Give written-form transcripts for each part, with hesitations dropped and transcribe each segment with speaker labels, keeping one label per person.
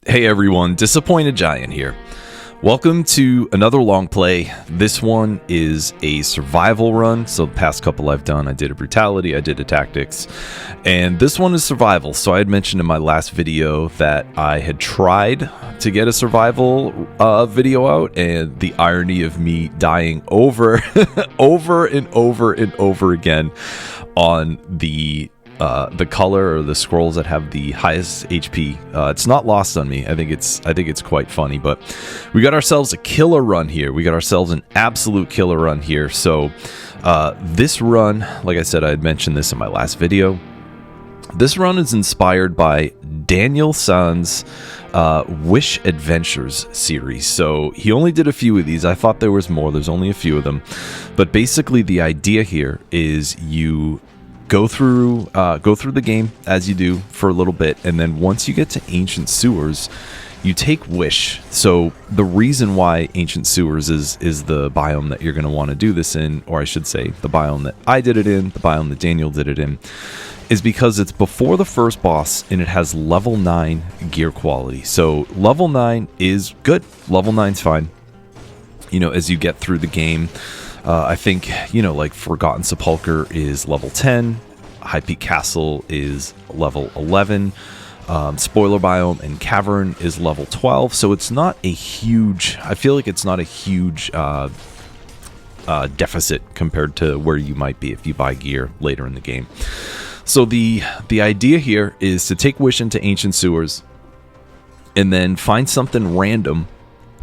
Speaker 1: Hey everyone, Disappointed Giant here. Welcome to another long play. This one is a survival run. So the past couple I've done, I did a brutality, I did a tactics, and this one is survival. So I had mentioned in my last video that I had tried to get a survival video out, and the irony of me dying over and over again on the color or the scrolls that have the highest HP. It's not lost on me. I think it's quite funny. But we got ourselves a killer run here. We got ourselves an absolute killer run here. So this run, like I said, I had mentioned this in my last video. This run is inspired by DanielSaN's Wish Adventures series. So he only did a few of these. I thought there was more. There's only a few of them. But basically the idea here is you go through the game as you do for a little bit, and then once you get to Ancient Sewers, you take Wish. So the reason why Ancient Sewers is the biome that you're going to want to do this in, or I should say the biome that I did it in, the biome that Daniel did it in, is because it's before the first boss and it has level 9 gear quality. So level 9 is good. Level 9's fine. You know, as you get through the game, I think, you know, like Forgotten Sepulcher is level 10, High Peak Castle is level 11, Spoiler Biome and Cavern is level 12, so it's not a huge, I feel like it's not a huge deficit compared to where you might be if you buy gear later in the game. So the idea here is to take Wish into Ancient Sewers and then find something random,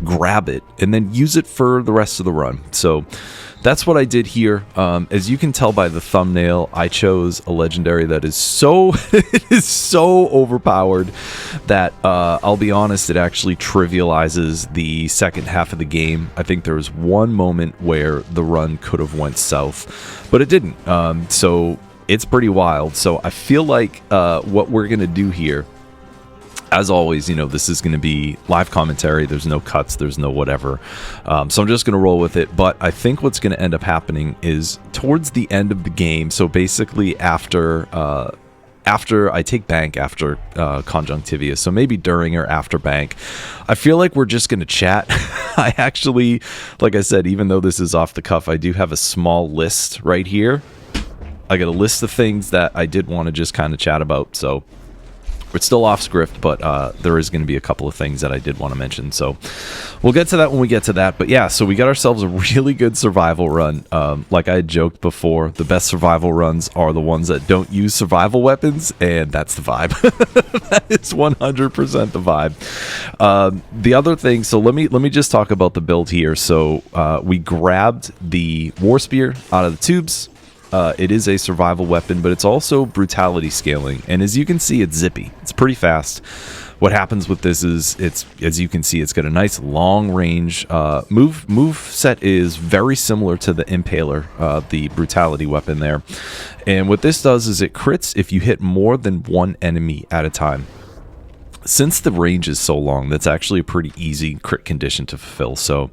Speaker 1: grab it, and then use it for the rest of the run. So that's what I did here. As you can tell by the thumbnail, I chose a legendary that is so it is so overpowered that I'll be honest, it actually trivializes the second half of the game. I think there was one moment where the run could have went south, but it didn't. So it's pretty wild. So I feel like what we're gonna do here, as always, you know, this is going to be live commentary. There's no cuts. There's no whatever. So I'm just going to roll with it. But I think what's going to end up happening is towards the end of the game. So basically after I take bank after Conjunctivius, so maybe during or after bank, I feel like we're just going to chat. I actually, like I said, even though this is off the cuff, I do have a small list right here. I got a list of things that I did want to just kind of chat about. So it's still off script, but there is going to be a couple of things that I did want to mention. So we'll get to that when we get to that. But yeah, so we got ourselves a really good survival run. Like I had joked before, the best survival runs are the ones that don't use survival weapons, and that's the vibe. That is 100% the vibe. The other thing, so let me just talk about the build here. So we grabbed the War Spear out of the tubes. It is a survival weapon, but it's also brutality scaling. And as you can see, it's zippy. It's pretty fast. What happens with this is, it's, as you can see, it's got a nice long range. Move set is very similar to the Impaler, the brutality weapon there. And what this does is it crits if you hit more than one enemy at a time. Since the range is so long, that's actually a pretty easy crit condition to fulfill. So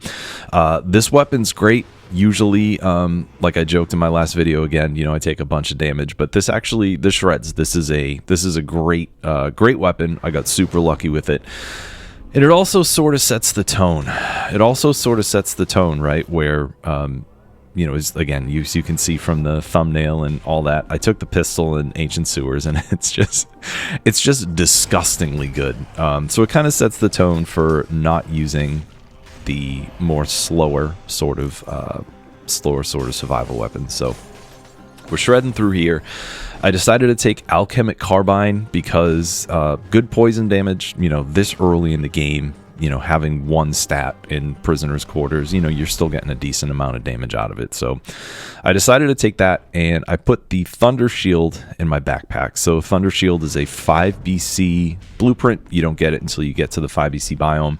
Speaker 1: this weapon's great. Usually, like I joked in my last video, again, you know, I take a bunch of damage, but this shreds. This is a great weapon. I got super lucky with it. And it also sort of sets the tone. Right? Where, you know, is again, you can see from the thumbnail and all that. I took the pistol in Ancient Sewers, and it's just disgustingly good. So it kind of sets the tone for not using the more slower sort of survival weapons. So we're shredding through here. I decided to take Alchemic Carbine because good poison damage, you know, this early in the game, you know, having one stat in Prisoner's Quarters, you know, you're still getting a decent amount of damage out of it. So I decided to take that, and I put the Thunder Shield in my backpack. So Thunder Shield is a 5BC blueprint. You don't get it until you get to the 5BC biome.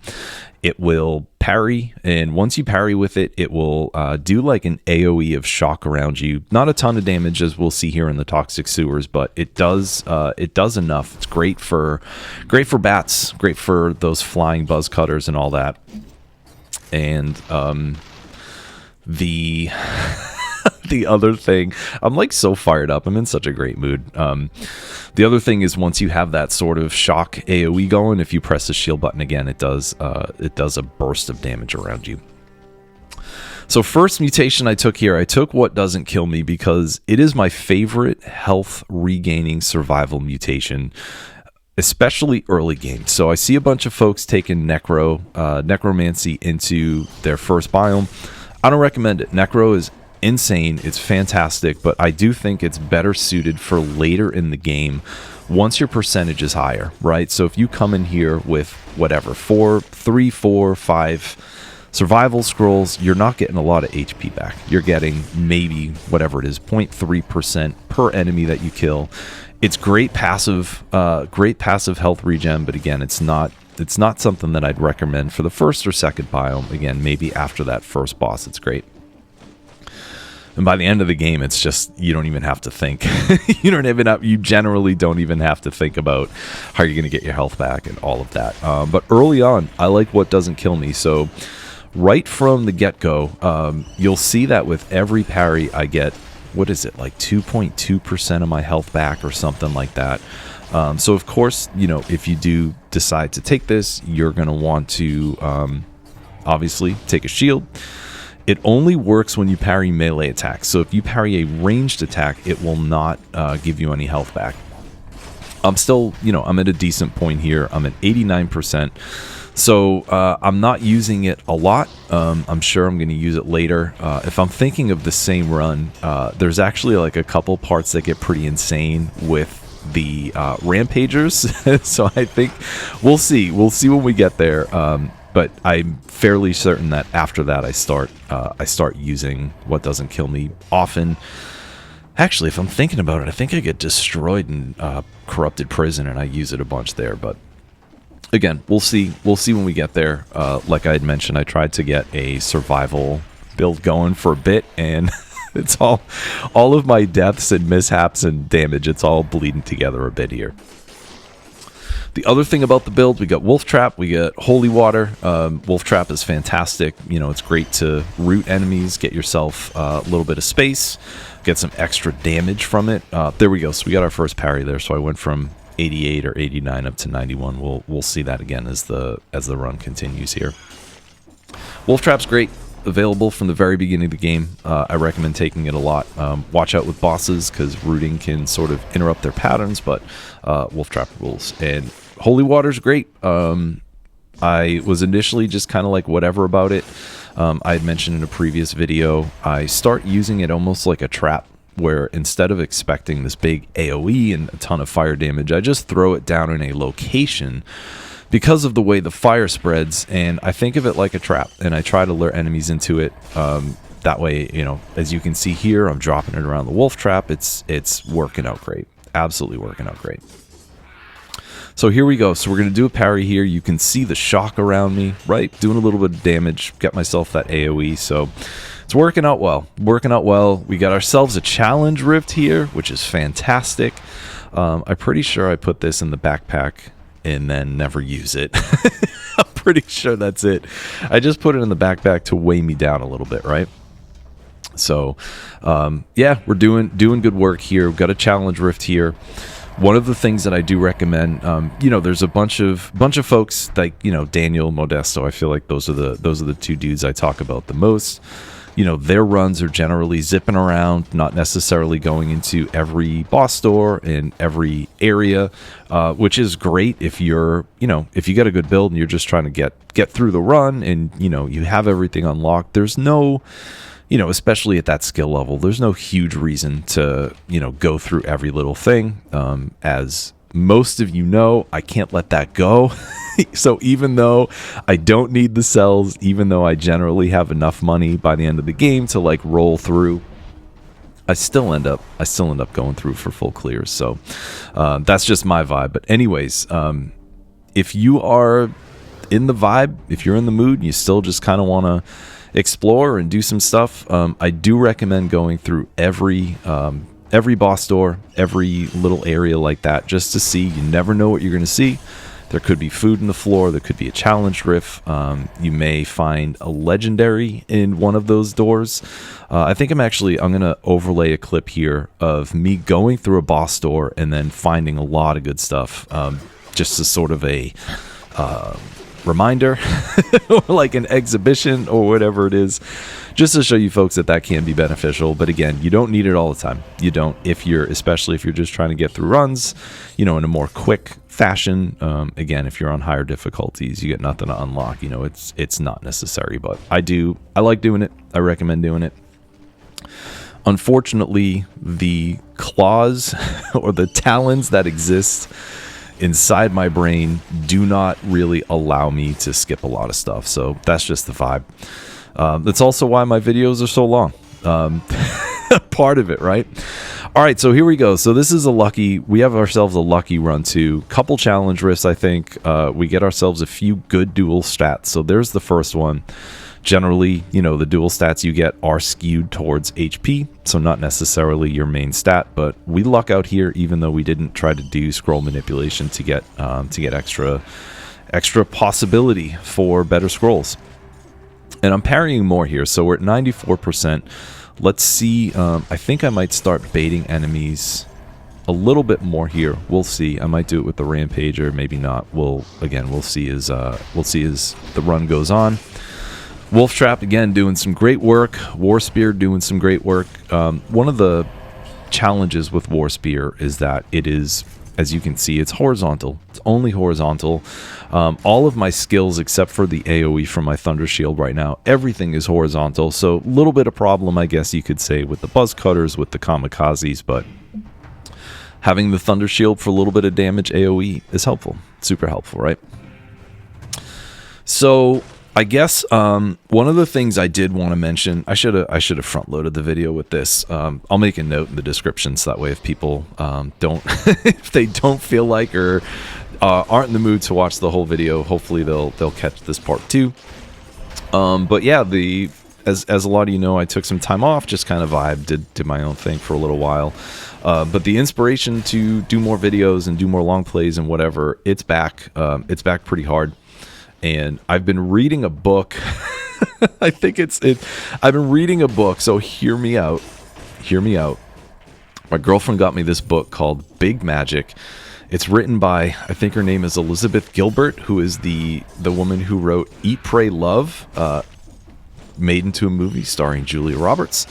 Speaker 1: It will parry, and once you parry with it, it will do like an AoE of shock around you. Not a ton of damage, as we'll see here in the Toxic Sewers, but it does enough. It's great for bats, great for those flying buzz cutters and all that. And the The other thing, I'm like so fired up. I'm in such a great mood. The other thing is once you have that sort of shock AoE going, if you press the shield button again, it does a burst of damage around you. So first mutation I took here, I took What Doesn't Kill Me because it is my favorite health regaining survival mutation, especially early game. So I see a bunch of folks taking necromancy into their first biome. I don't recommend it. Necro is insane. It's fantastic, but I do think it's better suited for later in the game once your percentage is higher, right? So if you come in here with whatever, 3, 4, 5 survival scrolls, you're not getting a lot of HP back. You're getting maybe whatever it is, 0.3% per enemy that you kill. It's great passive health regen, but again, it's not something that I'd recommend for the first or second biome. Again, maybe after that first boss, it's great. And by the end of the game, it's just, you don't even have to think. You generally don't even have to think about how you're going to get your health back and all of that. But early on, I like What Doesn't Kill Me. So right from the get-go, you'll see that with every parry I get, what is it, like 2.2% of my health back or something like that. So of course, if you do decide to take this, you're going to want to obviously take a shield. It only works when you parry melee attacks. So if you parry a ranged attack, it will not give you any health back. I'm still, I'm at a decent point here. I'm at 89%. So I'm not using it a lot. I'm sure I'm going to use it later. If I'm thinking of the same run, there's actually like a couple parts that get pretty insane with the rampagers. So I think we'll see. We'll see when we get there. But I'm fairly certain that after that I start using What Doesn't Kill Me often. Actually, if I'm thinking about it, I think I get destroyed in Corrupted Prison and I use it a bunch there. But again, we'll see. We'll see when we get there. Like I had mentioned, I tried to get a survival build going for a bit, and it's all of my deaths and mishaps and damage. It's all bleeding together a bit here. The other thing about the build, we got Wolf Trap, we got Holy Water. Wolf Trap is fantastic. It's great to root enemies, get yourself a little bit of space, get some extra damage from it. There we go. So we got our first parry there. So I went from 88 or 89 up to 91. We'll see that again as the run continues here. Wolf Trap's great. Available from the very beginning of the game. I recommend taking it a lot. Watch out with bosses because rooting can sort of interrupt their patterns, but Wolf Trap rules. And Holy Water's great. I was initially just kind of like whatever about it. I had mentioned in a previous video, I start using it almost like a trap, where instead of expecting this big AoE and a ton of fire damage, I just throw it down in a location because of the way the fire spreads, and I think of it like a trap, and I try to lure enemies into it. That way, as you can see here, I'm dropping it around the Wolf Trap. It's working out great. Absolutely working out great. So here we go. So we're going to do a parry here. You can see the shock around me, right? Doing a little bit of damage. Get myself that AoE. So it's working out well. Working out well. We got ourselves a challenge rift here, which is fantastic. I'm pretty sure I put this in the backpack and then never use it. I'm pretty sure that's it. I just put it in the backpack to weigh me down a little bit, right? So, yeah, we're doing good work here. We've got a challenge rift here. One of the things that I do recommend, there's a bunch of folks like Daniel, Modesto. I feel like those are the two dudes I talk about the most. Their runs are generally zipping around, not necessarily going into every boss door and every area, which is great if you're, if you get a good build and you're just trying to get through the run and, you have everything unlocked. There's no, especially at that skill level, there's no huge reason to, go through every little thing. As most of I can't let that go. So even though I don't need the cells, even though I generally have enough money by the end of the game to like roll through, I still end up going through for full clears. So that's just my vibe. But anyways, if you are in the vibe, if you're in the mood, and you still just kind of want to explore and do some stuff, I do recommend going through every boss door, every little area like that, just to see. You never know what you're going to see. There could be food in the floor. There could be a challenge rift. You may find a legendary in one of those doors. I think I'm going to overlay a clip here of me going through a boss door and then finding a lot of good stuff. Just as sort of a reminder or like an exhibition or whatever it is, just to show you folks that can be beneficial. But again, you don't need it all the time. You don't, especially if you're just trying to get through runs, in a more quick fashion. Again, if you're on higher difficulties, you get nothing to unlock. It's not necessary, but I like doing it. I recommend doing it. Unfortunately, the claws or the talons that exist inside my brain do not really allow me to skip a lot of stuff. So that's just the vibe. That's also why my videos are so long. Part of it, right? All right, so here we go. So this is we have ourselves a lucky run too. Couple challenge rifts, I think. We get ourselves a few good dual stats. So there's the first one. Generally, the dual stats you get are skewed towards HP, so not necessarily your main stat, but we luck out here even though we didn't try to do scroll manipulation to get extra possibility for better scrolls. And I'm parrying more here, so we're at 94%. Let's see, I think I might start baiting enemies a little bit more here. We'll see. I might do it with the Rampager, maybe not. We'll see as the run goes on. Wolf Trap, again, doing some great work. War Spear doing some great work. One of the challenges with War Spear is that it is, as you can see, it's horizontal. It's only horizontal. All of my skills, except for the AoE from my Thunder Shield right now, everything is horizontal. So a little bit of problem, I guess you could say, with the Buzz Cutters, with the Kamikazes, but having the Thunder Shield for a little bit of damage AoE is helpful. Super helpful, right? So I guess one of the things I did want to mention, I should have front loaded the video with this. I'll make a note in the description so that way if people don't if they don't feel like or aren't in the mood to watch the whole video, hopefully they'll catch this part too. But yeah, as a lot of you know, I took some time off, just kind of did my own thing for a little while. But the inspiration to do more videos and do more long plays and whatever, it's back. It's back pretty hard. And I've been reading a book. I think I've been reading a book, so hear me out. Hear me out. My girlfriend got me this book called Big Magic. It's written by, I think her name is Elizabeth Gilbert, who is the woman who wrote Eat, Pray, Love, made into a movie starring Julia Roberts.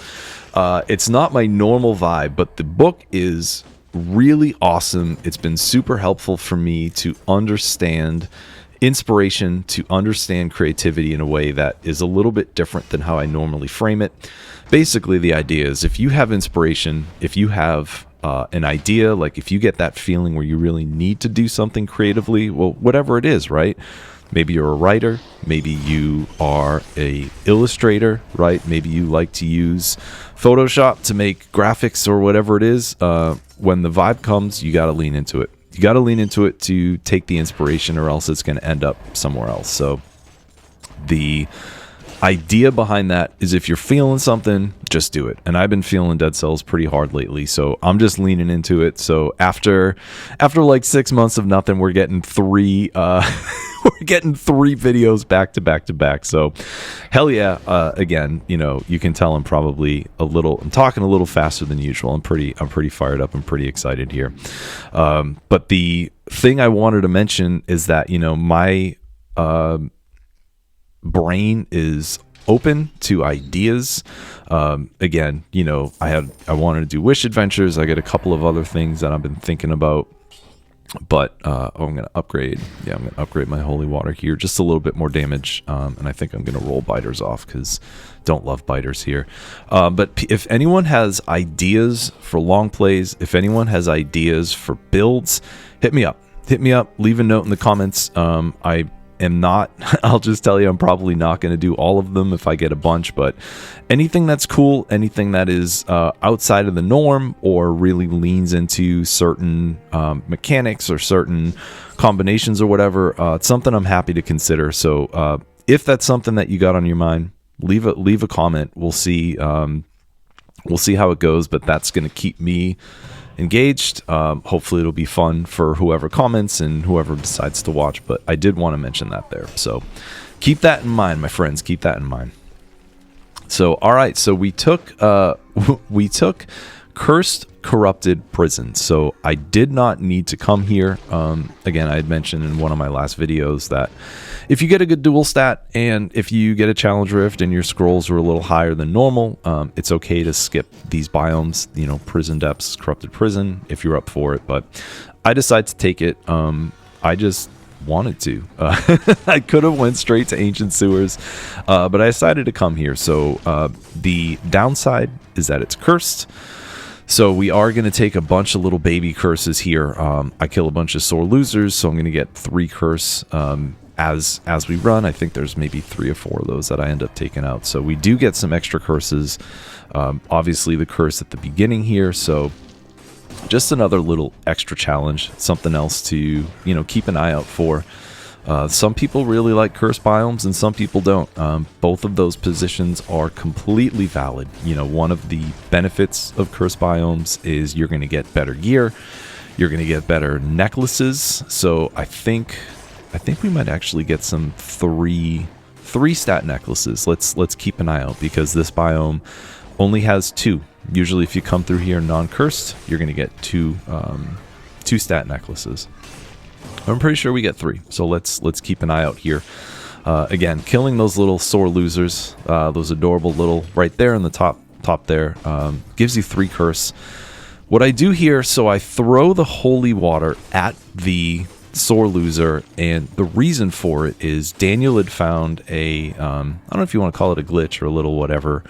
Speaker 1: It's not my normal vibe, but the book is really awesome. It's been super helpful for me to understand inspiration, to understand creativity in a way that is a little bit different than how I normally frame it. Basically, the idea is if you have inspiration, if you have an idea, like if you get that feeling where you really need to do something creatively, well, whatever it is, right? Maybe you're a writer, maybe you are a illustrator, right? Maybe you like to use Photoshop to make graphics or whatever it is. When the vibe comes, you got to lean into it. You got to lean into it to take the inspiration, or else it's going to end up somewhere else. So the idea behind that is if you're feeling something, just do it. And I've been feeling Dead Cells pretty hard lately, so I'm just leaning into it. So after like 6 months of nothing, we're getting three videos back to back to back. So hell yeah. Again, you can tell I'm talking a little faster than usual. I'm pretty fired up. I'm pretty excited here. But the thing I wanted to mention is that, my brain is open to ideas. Again, I wanted to do Wish Adventures. I got a couple of other things that I've been thinking about. But I'm going to upgrade. Yeah, I'm going to upgrade my holy water here. Just a little bit more damage. And I think I'm going to roll biters off because don't love biters here. But if anyone has ideas for long plays, if anyone has ideas for builds, hit me up. Hit me up. Leave a note in the comments. I'll just tell you, I'm probably not going to do all of them if I get a bunch, but anything that's cool, anything that is outside of the norm or really leans into certain mechanics or certain combinations or whatever, it's something I'm happy to consider. So if that's something that you got on your mind, leave a comment. We'll see how it goes, but that's going to keep me engaged. Hopefully it'll be fun for whoever comments and whoever decides to watch, but I did want to mention that there. So keep that in mind, my friends. Keep that in mind. So, all right. So we took Cursed Corrupted Prison. So I did not need to come here. Again, I had mentioned in one of my last videos that if you get a good dual stat and if you get a challenge rift and your scrolls are a little higher than normal, it's okay to skip these biomes, you know, Prison Depths, Corrupted Prison, if you're up for it. But I decided to take it. I just wanted to. I could have went straight to Ancient Sewers, but I decided to come here. So the downside is that it's cursed. So we are going to take a bunch of little baby curses here. I kill a bunch of sore losers, so I'm going to get 3 curse as we run. I think there's maybe 3 or 4 of those that I end up taking out. So we do get some extra curses. Obviously the curse at the beginning here, so just another little extra challenge, something else to, you know, keep an eye out for. Some people really like curse biomes and some people don't. Both of those positions are completely valid. You know, one of the benefits of curse biomes is you're going to get better gear. You're going to get better necklaces. So I think we might actually get some three stat necklaces. Let's keep an eye out because this biome only has 2. Usually if you come through here non-cursed, you're going to get 2 stat necklaces. I'm pretty sure we get 3, so let's keep an eye out here. Again, killing those little sore losers, those adorable little right there in the top there, gives you 3 curse. What I do here, so I throw the holy water at the sore loser, and the reason for it is Daniel had found a, I don't know if you want to call it a glitch or a little whatever.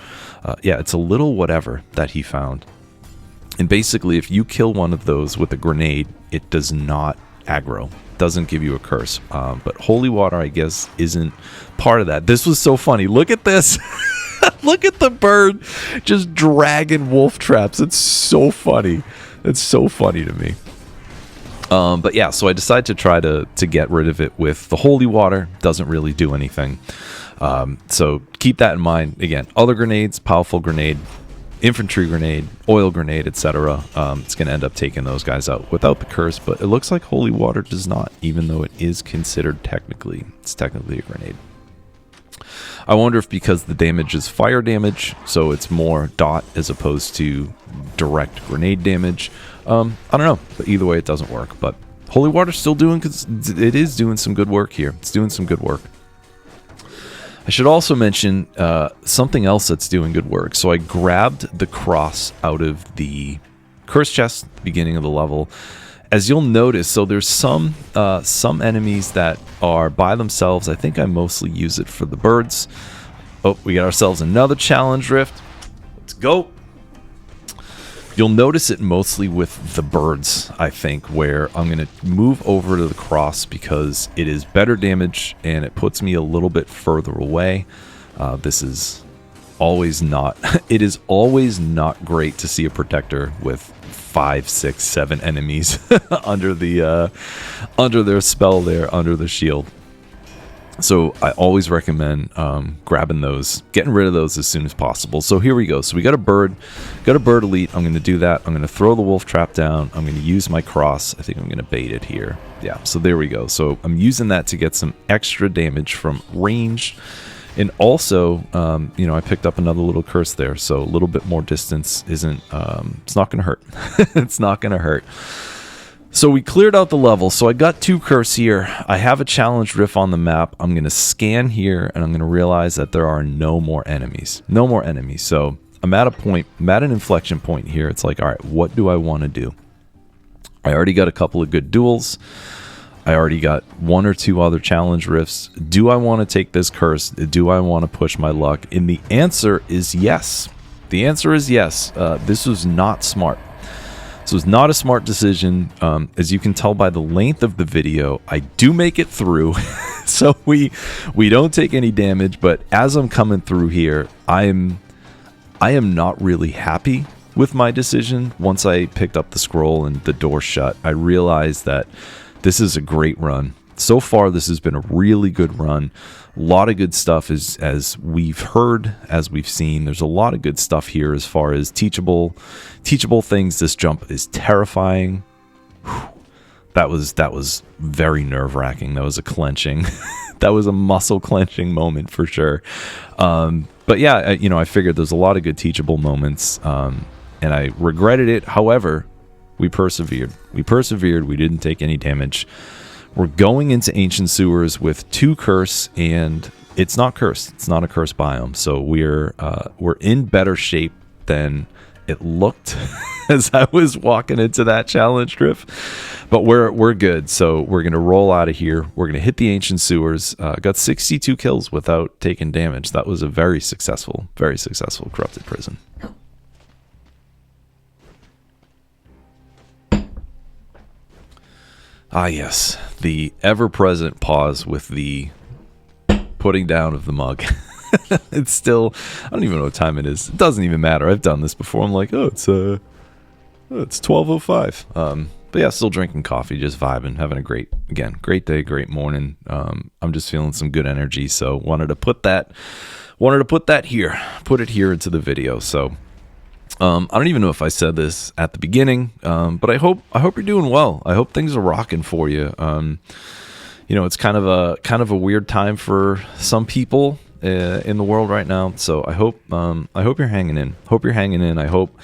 Speaker 1: Yeah, it's a little whatever that he found. And basically, if you kill one of those with a grenade, it does not aggro. Doesn't give you a curse. But holy water, I guess, isn't part of that. This was so funny. Look at this. Look at the bird just dragging wolf traps. It's so funny. It's so funny to me. But yeah, so I decided to try to get rid of it with the holy water. Doesn't really do anything. So keep that in mind. Again, other grenades, powerful grenade, infantry grenade, oil grenade, etc. It's going to end up taking those guys out without the curse, but it looks like holy water does not, even though it is considered it's technically a grenade. I wonder if because the damage is fire damage, so it's more dot as opposed to direct grenade damage. I don't know, but either way it doesn't work. But holy water's still doing, because it is doing some good work here. It's doing some good work. I should also mention something else that's doing good work. So I grabbed the cross out of the curse chest at the beginning of the level. As you'll notice, so there's some enemies that are by themselves. I think I mostly use it for the birds. Oh, we got ourselves another challenge rift. Let's go. You'll notice it mostly with the birds, I think, where I'm going to move over to the cross because it is better damage and it puts me a little bit further away. This is always not, it is always not great to see a protector with 5, 6, 7 enemies under their spell there, under the shield. So I always recommend grabbing those, getting rid of those as soon as possible. So here we go. So we got a bird elite. I'm going to do that. I'm going to throw the wolf trap down. I'm going to use my cross. I think I'm going to bait it here. Yeah, so there we go. So I'm using that to get some extra damage from range. And also, you know, I picked up another little curse there. So a little bit more distance isn't, it's not going to hurt. It's not going to hurt. So we cleared out the level. So I got 2 curse here. I have a challenge rift on the map. I'm going to scan here and I'm going to realize that there are no more enemies. No more enemies. So I'm at a point, I'm at an inflection point here. It's like, all right, what do I want to do? I already got a couple of good duels. I already got 1 or 2 other challenge rifts. Do I want to take this curse? Do I want to push my luck? And the answer is yes. The answer is yes. This was not smart. So it's not a smart decision. As you can tell by the length of the video, I do make it through. So we don't take any damage, but as I'm coming through here, I am not really happy with my decision. Once I picked up the scroll and the door shut, I realized that this is a great run. So far, this has been a really good run. A lot of good stuff as we've heard, as we've seen. There's a lot of good stuff here as far as teachable things. This jump is terrifying. Whew. That was very nerve-wracking. That was a clenching. That was a muscle clenching moment for sure. But yeah, I figured there's a lot of good teachable moments, and I regretted it. However, we persevered. We didn't take any damage. We're going into Ancient Sewers with 2 curse, and it's not cursed. It's not a cursed biome, so we're in better shape than it looked as I was walking into that challenge drift. But we're good, so we're gonna roll out of here. We're gonna hit the Ancient Sewers. Got 62 kills without taking damage. That was a very successful corrupted prison. Ah, yes, the ever-present pause with the putting down of the mug. It's still, I don't even know what time it is. It doesn't even matter. I've done this before. I'm like, it's 12:05. But yeah, still drinking coffee, just vibing, having a great day, great morning. I'm just feeling some good energy, so wanted to put it here into the video. So I don't even know if I said this at the beginning, but I hope you're doing well. I hope things are rocking for you. It's kind of a weird time for some people in the world right now. So I hope you're hanging in. I hope,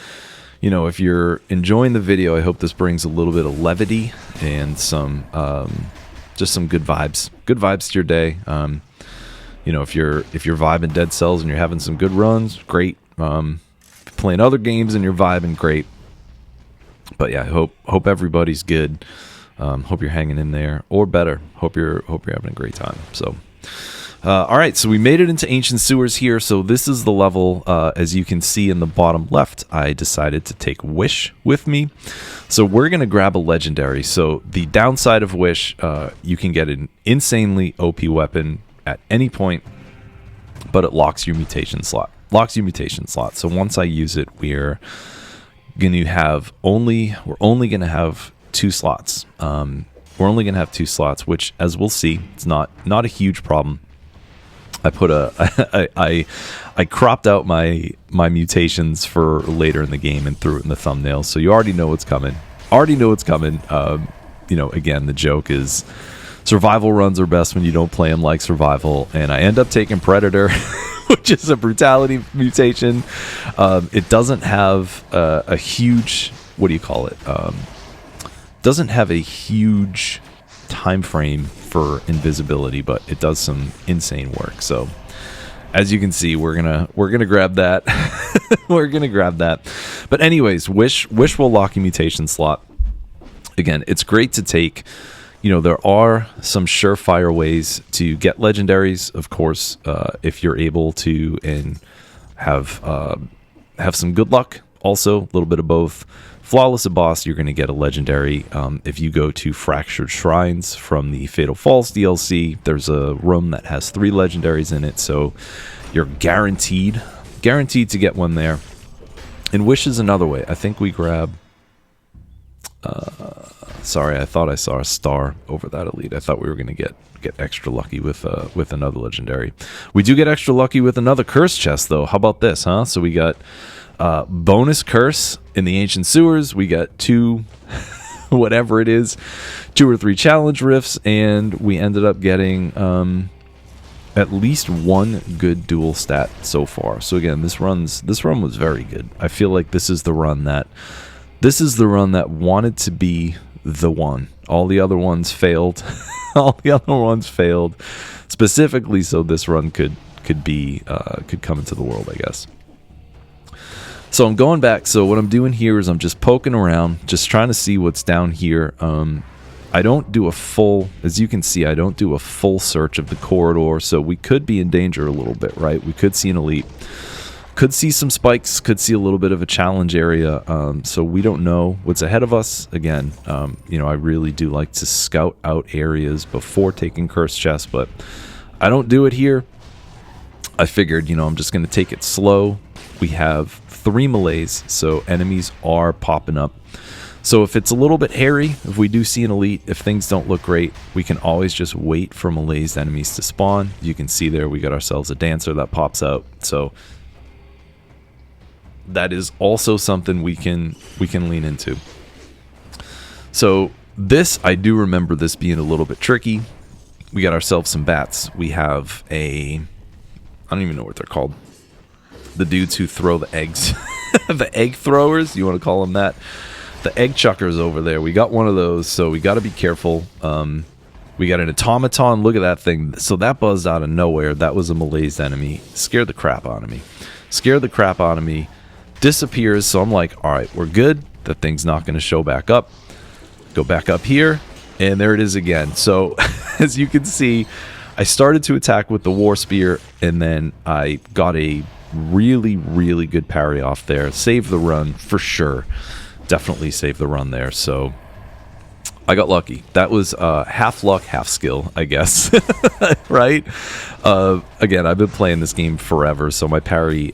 Speaker 1: if you're enjoying the video, I hope this brings a little bit of levity and some just some good vibes to your day. If you're vibing Dead Cells and you're having some good runs, great. Playing other games and you're vibing, great. But yeah, I hope everybody's good. Hope you're hanging in there, or better, hope you're having a great time. So all right, so we made it into Ancient Sewers here. So this is the level, as you can see in the bottom left. I decided to take Wish with me, so we're gonna grab a legendary. So the downside of Wish, you can get an insanely OP weapon at any point, but it locks your mutation slot. So once I use it, we're only gonna have 2 slots. Which, as we'll see, it's not a huge problem. I put I cropped out my mutations for later in the game and threw it in the thumbnail, so you already know what's coming. Again, the joke is survival runs are best when you don't play them like survival, and I end up taking Predator. Which is a brutality mutation. It doesn't have a huge, doesn't have a huge time frame for invisibility, but it does some insane work. So as you can see, we're gonna grab that. We're gonna grab that. But anyways, Wish will lock a mutation slot. Again, it's great to take. There are some surefire ways to get legendaries, of course, if you're able to, and have some good luck. Also, a little bit of both. Flawless a boss, you're going to get a legendary. If you go to Fractured Shrines from the Fatal Falls DLC, there's a room that has 3 legendaries in it, so you're guaranteed to get one there. And Wish is another way. I think we grab... Sorry, I thought I saw a star over that elite. I thought we were going to get extra lucky with another legendary. We do get extra lucky with another curse chest, though. How about this, huh? So we got bonus curse in the Ancient Sewers. We got 2, whatever it is, 2 or 3 challenge rifts, and we ended up getting at least 1 good dual stat so far. So again, this run was very good. I feel like this is the run that wanted to be the one. All the other ones failed. Specifically so this run could come into the world, I guess. So I'm going back. So what I'm doing here is I'm just poking around, just trying to see what's down here. I don't do a full, as you can see, I don't do a full search of the corridor, so we could be in danger a little bit, right? We could see an elite. Could see some spikes, could see a little bit of a challenge area, so we don't know what's ahead of us. Again, I really do like to scout out areas before taking Cursed Chest, but I don't do it here. I figured, I'm just going to take it slow. We have 3 melees, so enemies are popping up. So if it's a little bit hairy, if we do see an elite, if things don't look great, we can always just wait for malaised enemies to spawn. You can see there we got ourselves a dancer that pops out. So that is also something we can lean into. So this, I do remember this being a little bit tricky. We got ourselves some bats. We have I don't even know what they're called. The dudes who throw the eggs. The egg throwers, you want to call them that? The egg chuckers over there. We got one of those, so we got to be careful. We got an automaton. Look at that thing. So that buzzed out of nowhere. That was a malaised enemy. Scared the crap out of me. Disappears, so I'm like, all right, we're good. That thing's not going to show back up. Go back up here, and there it is again. So as you can see, I started to attack with the war spear, and then I got a really, really good parry off there. Saved the run for sure. Definitely saved the run there. So I got lucky. That was half luck, half skill, I guess. Right? Again, I've been playing this game forever, so my parry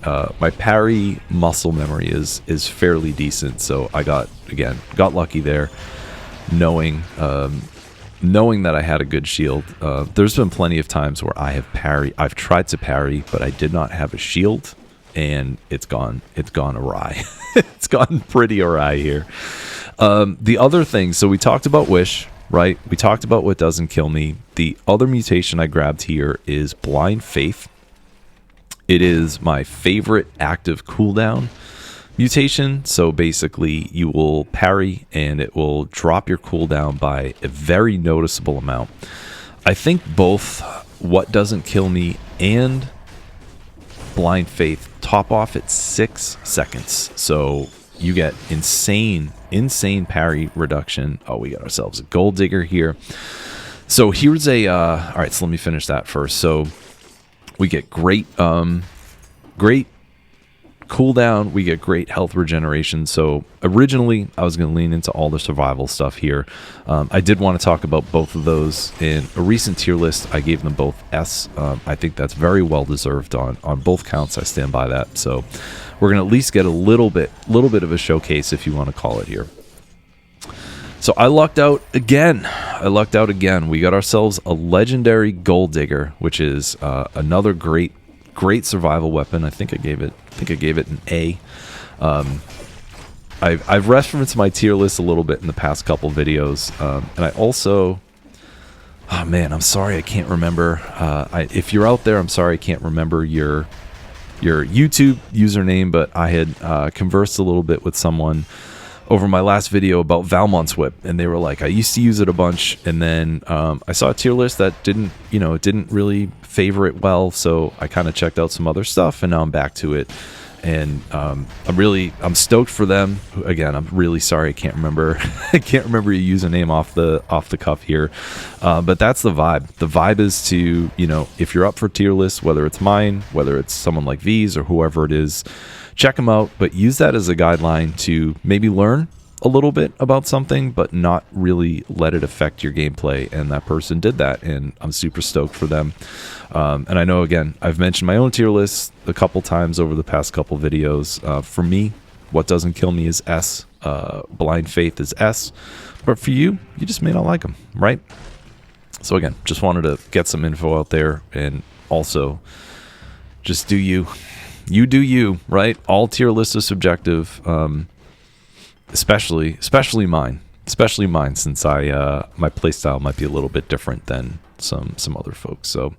Speaker 1: muscle memory is fairly decent. So I got lucky there, knowing that I had a good shield. There's been plenty of times where I've tried to parry, but I did not have a shield, and it's gone awry. It's gone pretty awry here. The other thing, so we talked about Wish, right? We talked about what doesn't kill me. The other mutation I grabbed here is Blind Faith. It is my favorite active cooldown mutation. So basically you will parry and it will drop your cooldown by a very noticeable amount. I think both What Doesn't Kill Me and Blind Faith top off at 6 seconds. So you get insane parry reduction. Oh, we got ourselves a gold digger here. So here's a all right, so let me finish that first. So we get great cooldown, we get great health regeneration. So originally I was going to lean into all the survival stuff here. I did want to talk about both of those. In a recent tier list, I gave them both S. I think that's very well deserved on both counts. I stand by that. So we're going to at least get a little bit of a showcase, if you want to call it here. So I lucked out again. We got ourselves a legendary gold digger, which is another great survival weapon. I think I gave it an A. I've referenced my tier list a little bit in the past couple videos, and I also, oh man, I'm sorry I can't remember. If you're out there, I'm sorry I can't remember your YouTube username, but I had conversed a little bit with someone over my last video about Valmont's whip, and they were like, I used to use it a bunch, and then I saw a tier list that didn't really favor it well, so I kind of checked out some other stuff, and now I'm back to it, and I'm stoked for them. Again, I'm really sorry I can't remember your username off the cuff here, but that's the vibe. The vibe is to, if you're up for tier lists, whether it's mine, whether it's someone like V's or whoever it is, check them out, but use that as a guideline to maybe learn a little bit about something, but not really let it affect your gameplay. And that person did that, and I'm super stoked for them. And I know, again, I've mentioned my own tier list a couple times over the past couple videos. For me, What Doesn't Kill Me is S. Blind Faith is S. But for you, you just may not like them, right? So again, just wanted to get some info out there, and also just do you. You do you, right? All tier lists are subjective, especially mine, since my playstyle might be a little bit different than some other folks. So,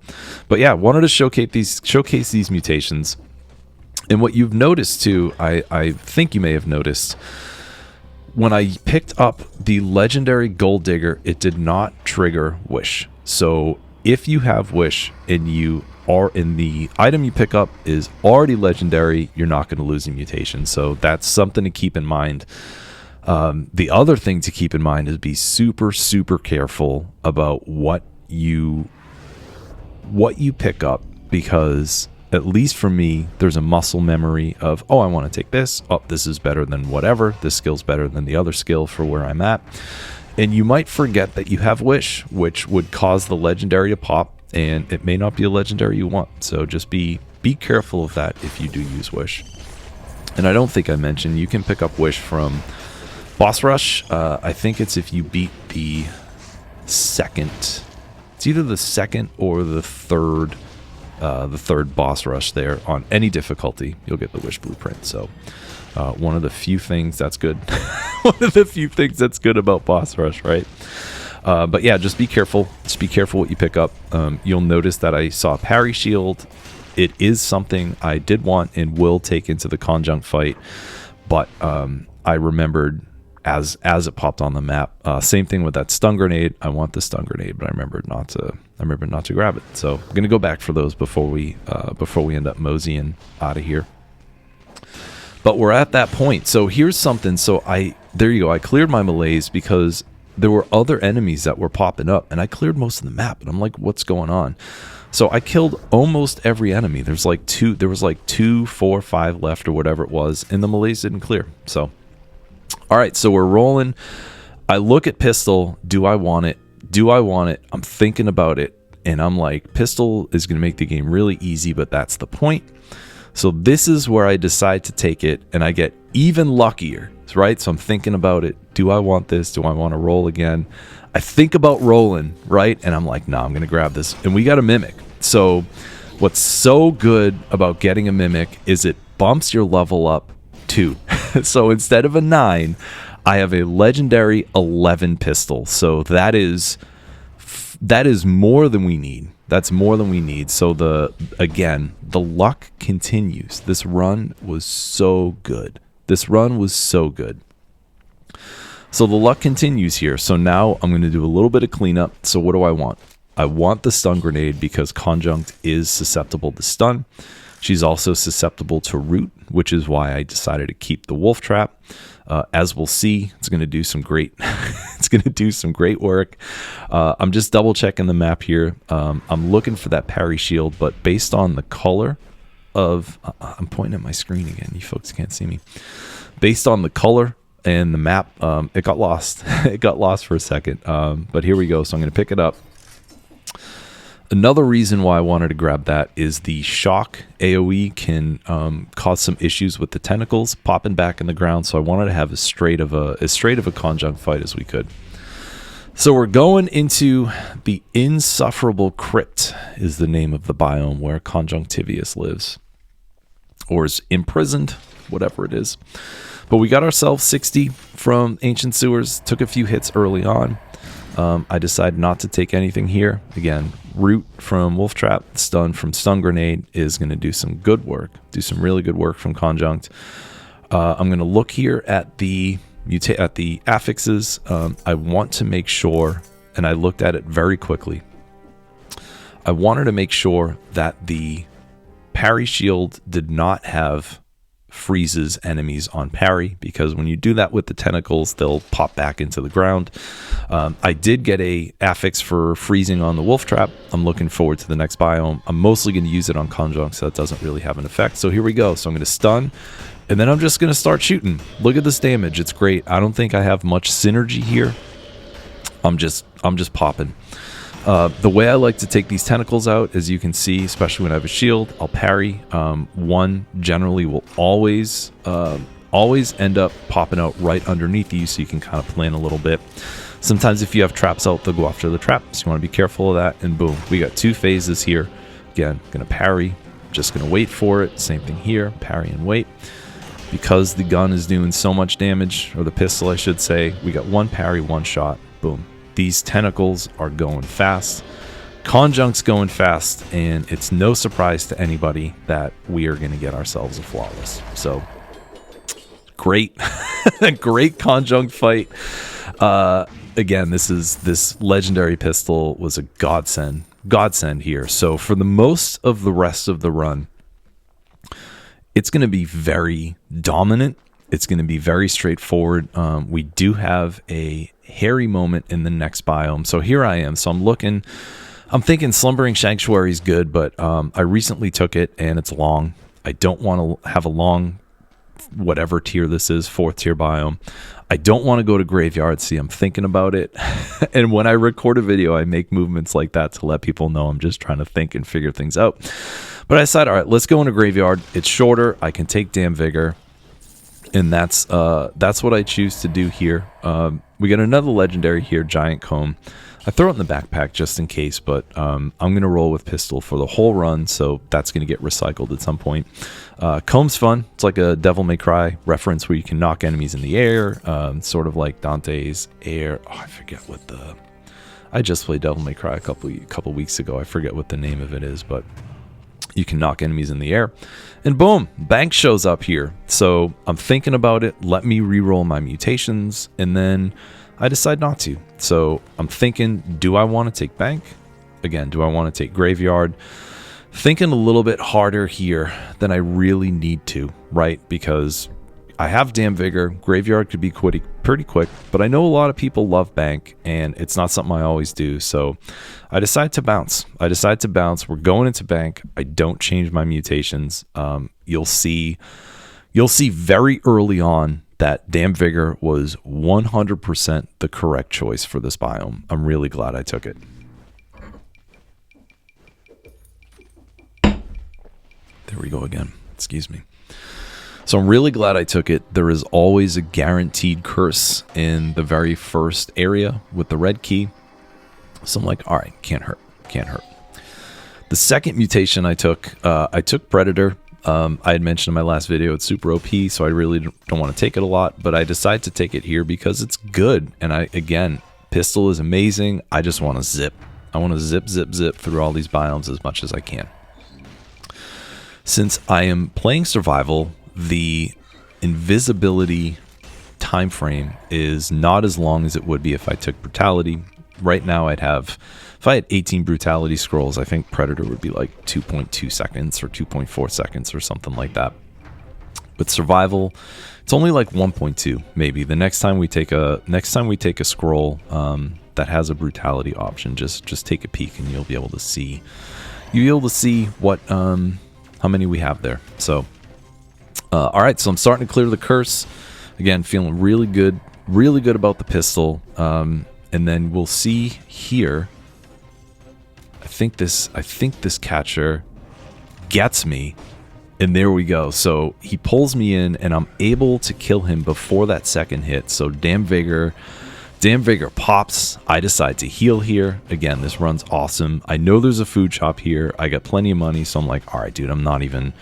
Speaker 1: but yeah, wanted to showcase these mutations. And what you've noticed too, I think you may have noticed, when I picked up the legendary gold digger, it did not trigger Wish. So if you have Wish and you are in the item you pick up is already legendary, you're not going to lose a mutation. So that's something to keep in mind. The other thing to keep in mind is be super careful about what you pick up, because at least for me, there's a muscle memory of, oh, I want to take this. Oh, this is better than whatever. This skill's better than the other skill for where I'm at. And you might forget that you have Wish, which would cause the legendary to pop, and it may not be a legendary you want. So just be careful of that if you do use Wish. And I don't think I mentioned, you can pick up Wish from Boss rush, I think it's if you beat the second. It's either the second or the third boss rush there on any difficulty. You'll get the wish blueprint. So one of the few things that's good. One of the few things that's good about boss rush, right? But yeah, just be careful. Just be careful what you pick up. You'll notice that I saw a parry shield. It is something I did want and will take into the conjunct fight, but I remembered as it popped on the map. Same thing with that stun grenade. I want the stun grenade, but I remembered not to grab it. So I'm gonna go back for those before we end up moseying out of here. But we're at that point. So here's something. So there you go. I cleared my malaise because there were other enemies that were popping up, and I cleared most of the map. And I'm like, what's going on? So I killed almost every enemy. There was like 2, 4, 5 left or whatever it was, and the malaise didn't clear. So, all right, so we're rolling. I look at pistol. Do I want it? Do I want it? I'm thinking about it, and I'm like, pistol is going to make the game really easy, but that's the point. So this is where I decide to take it, and I get even luckier, right? So I'm thinking about it. Do I want this? Do I want to roll again? I think about rolling, right? And I'm like, nah, I'm going to grab this. And we got a mimic. So what's so good about getting a mimic is it bumps your level up 2. So instead of a 9, I have a legendary 11 pistol. So that is more than we need. That's more than we need. So the luck continues. This run was so good. So the luck continues here. So now I'm going to do a little bit of cleanup. So what do I want? I want the stun grenade because Conjunct is susceptible to stun. She's also susceptible to root, which is why I decided to keep the wolf trap. As we'll see, it's going to do some great work. I'm just double checking the map here. I'm looking for that parry shield, but based on the color of I'm pointing at my screen again. You folks can't see me. Based on the color and the map, it got lost. It got lost for a second. But here we go. So I'm going to pick it up. Another reason why I wanted to grab that is the shock AoE can cause some issues with the tentacles popping back in the ground. So I wanted to have as straight of a conjunct fight as we could. So we're going into the Insufferable Crypt is the name of the biome where Conjunctivius lives, or is imprisoned, whatever it is. But we got ourselves 60 from Ancient Sewers. Took a few hits early on. I decided not to take anything here. Again, root from Wolf Trap, stun from Stun Grenade is going to do some good work. Do some really good work from Conjunct. I'm going to look here at the affixes. I want to make sure, and I looked at it very quickly. I wanted to make sure that the parry shield did not have freezes enemies on parry, because when you do that with the tentacles, they'll pop back into the ground. I did get a affix for freezing on the wolf trap. I'm looking forward to the next biome. I'm mostly going to use it on Conjunct, so that doesn't really have an effect. So here we go. So I'm going to stun, and then I'm just going to start shooting. Look at this damage. It's great. I don't think I have much synergy here. I'm just popping. The way I like to take these tentacles out, as you can see, especially when I have a shield, I'll parry. One generally will always end up popping out right underneath you, so you can kind of plan a little bit. Sometimes if you have traps out, they'll go after the trap, so you want to be careful of that. And boom, we got 2 phases here. Again, going to parry, just going to wait for it. Same thing here, parry and wait. Because the gun is doing so much damage, or the pistol I should say, we got 1 parry, 1 shot, boom. These tentacles are going fast. Conjunct's going fast, and it's no surprise to anybody that we are going to get ourselves a flawless. So, great, great Conjunct fight. Again, this legendary pistol was a godsend here. So for the most of the rest of the run, it's going to be very dominant. It's going to be very straightforward. We do have a hairy moment in the next biome. So here I am. So I'm thinking Slumbering Sanctuary is good, but I recently took it and it's long. I don't want to have a long, whatever tier this is, 4th tier biome. I don't want to go to Graveyard. See, I'm thinking about it. And when I record a video, I make movements like that to let people know I'm just trying to think and figure things out. But I decided, all right, let's go into Graveyard. It's shorter. I can take Damn Vigor. And that's what I choose to do here. We got another legendary here, Giant Comb. I throw it in the backpack just in case, but I'm going to roll with pistol for the whole run, so that's going to get recycled at some point. Comb's fun. It's like a Devil May Cry reference where you can knock enemies in the air, sort of like Dante's Air. Oh, I forget what the... I just played Devil May Cry a couple weeks ago. I forget what the name of it is, but you can knock enemies in the air. And boom, Bank shows up here. So I'm thinking about it. Let me re-roll my mutations, and then I decide not to. So I'm thinking, do I want to take Bank? Again, do I want to take Graveyard? Thinking a little bit harder here than I really need to, right? Because I have Damn Vigor. Graveyard could be pretty quick, but I know a lot of people love Bank, and it's not something I always do. So I decide to bounce. We're going into Bank. I don't change my mutations. You'll see very early on that Damn Vigor was 100% the correct choice for this biome. I'm really glad I took it. There we go again. Excuse me. So I'm really glad I took it. There is always a guaranteed curse in the very first area with the red key. So I'm like, all right, can't hurt. The second mutation I took Predator. I had mentioned in my last video it's super OP, so I really don't want to take it a lot, but I decided to take it here because it's good. And again, pistol is amazing. I just want to zip. I want to zip through all these biomes as much as I can. Since I am playing survival, the invisibility time frame is not as long as it would be if I took brutality. Right now if I had 18 brutality scrolls, I think Predator would be like 2.2 seconds or 2.4 seconds or something like that. With survival, it's only like 1.2 maybe. The next time we take a scroll that has a brutality option, just take a peek and you'll be able to see what how many we have there. So all right, so I'm starting to clear the curse. Again, feeling really good about the pistol. And then we'll see here. I think this catcher gets me, and there we go. So he pulls me in, and I'm able to kill him before that second hit. So Damn Vigor pops. I decide to heal here. Again, this run's awesome. I know there's a food shop here. I got plenty of money, so I'm like, all right, dude, I'm not even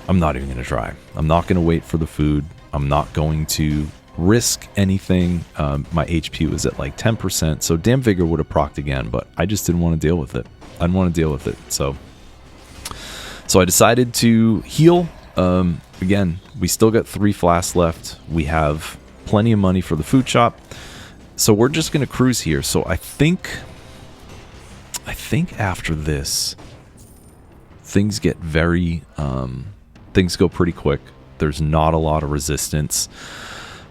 Speaker 1: gonna try. I'm not gonna wait for the food. I'm not going to risk anything. My HP was at like 10%, so Damn Vigor would have procced again, but I just didn't want to deal with it. I didn't want to deal with it. So I decided to heal. Again, we still got 3 flasks left. We have plenty of money for the food shop. So we're just going to cruise here. So I think after this, things get things go pretty quick. There's not a lot of resistance.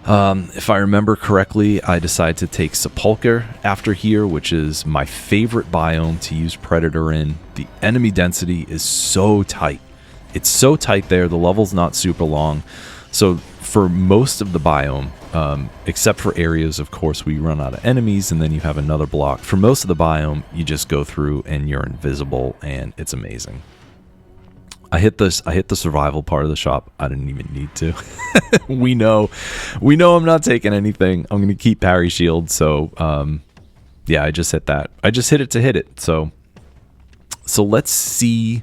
Speaker 1: If I remember correctly, I decided to take Sepulcher after here, which is my favorite biome to use Predator in. The enemy density is so tight. It's so tight there. The level's not super long. So for most of the biome, except for areas, of course, where you run out of enemies and then you have another block. For most of the biome, you just go through and you're invisible, and it's amazing. I hit the survival part of the shop. I didn't even need to. we know I'm not taking anything. I'm going to keep parry shield. So, yeah, I just hit that. I just hit it to hit it. So let's see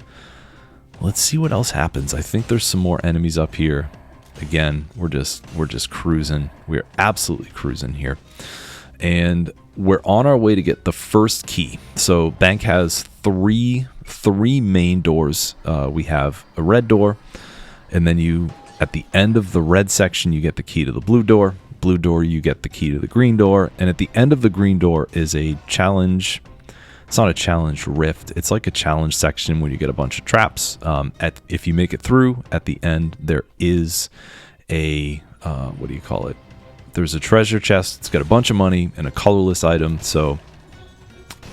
Speaker 1: what else happens. I think there's some more enemies up here. Again, we're just cruising. We're absolutely cruising here. And we're on our way to get the first key. So Bank has three main doors. We have a red door, and then at the end of the red section, you get the key to the blue door. Blue door, you get the key to the green door. And at the end of the green door is a challenge. It's not a challenge rift. It's like a challenge section where you get a bunch of traps. If you make it through, at the end, there is a, what do you call it? There's a treasure chest. It's got a bunch of money and a colorless item. So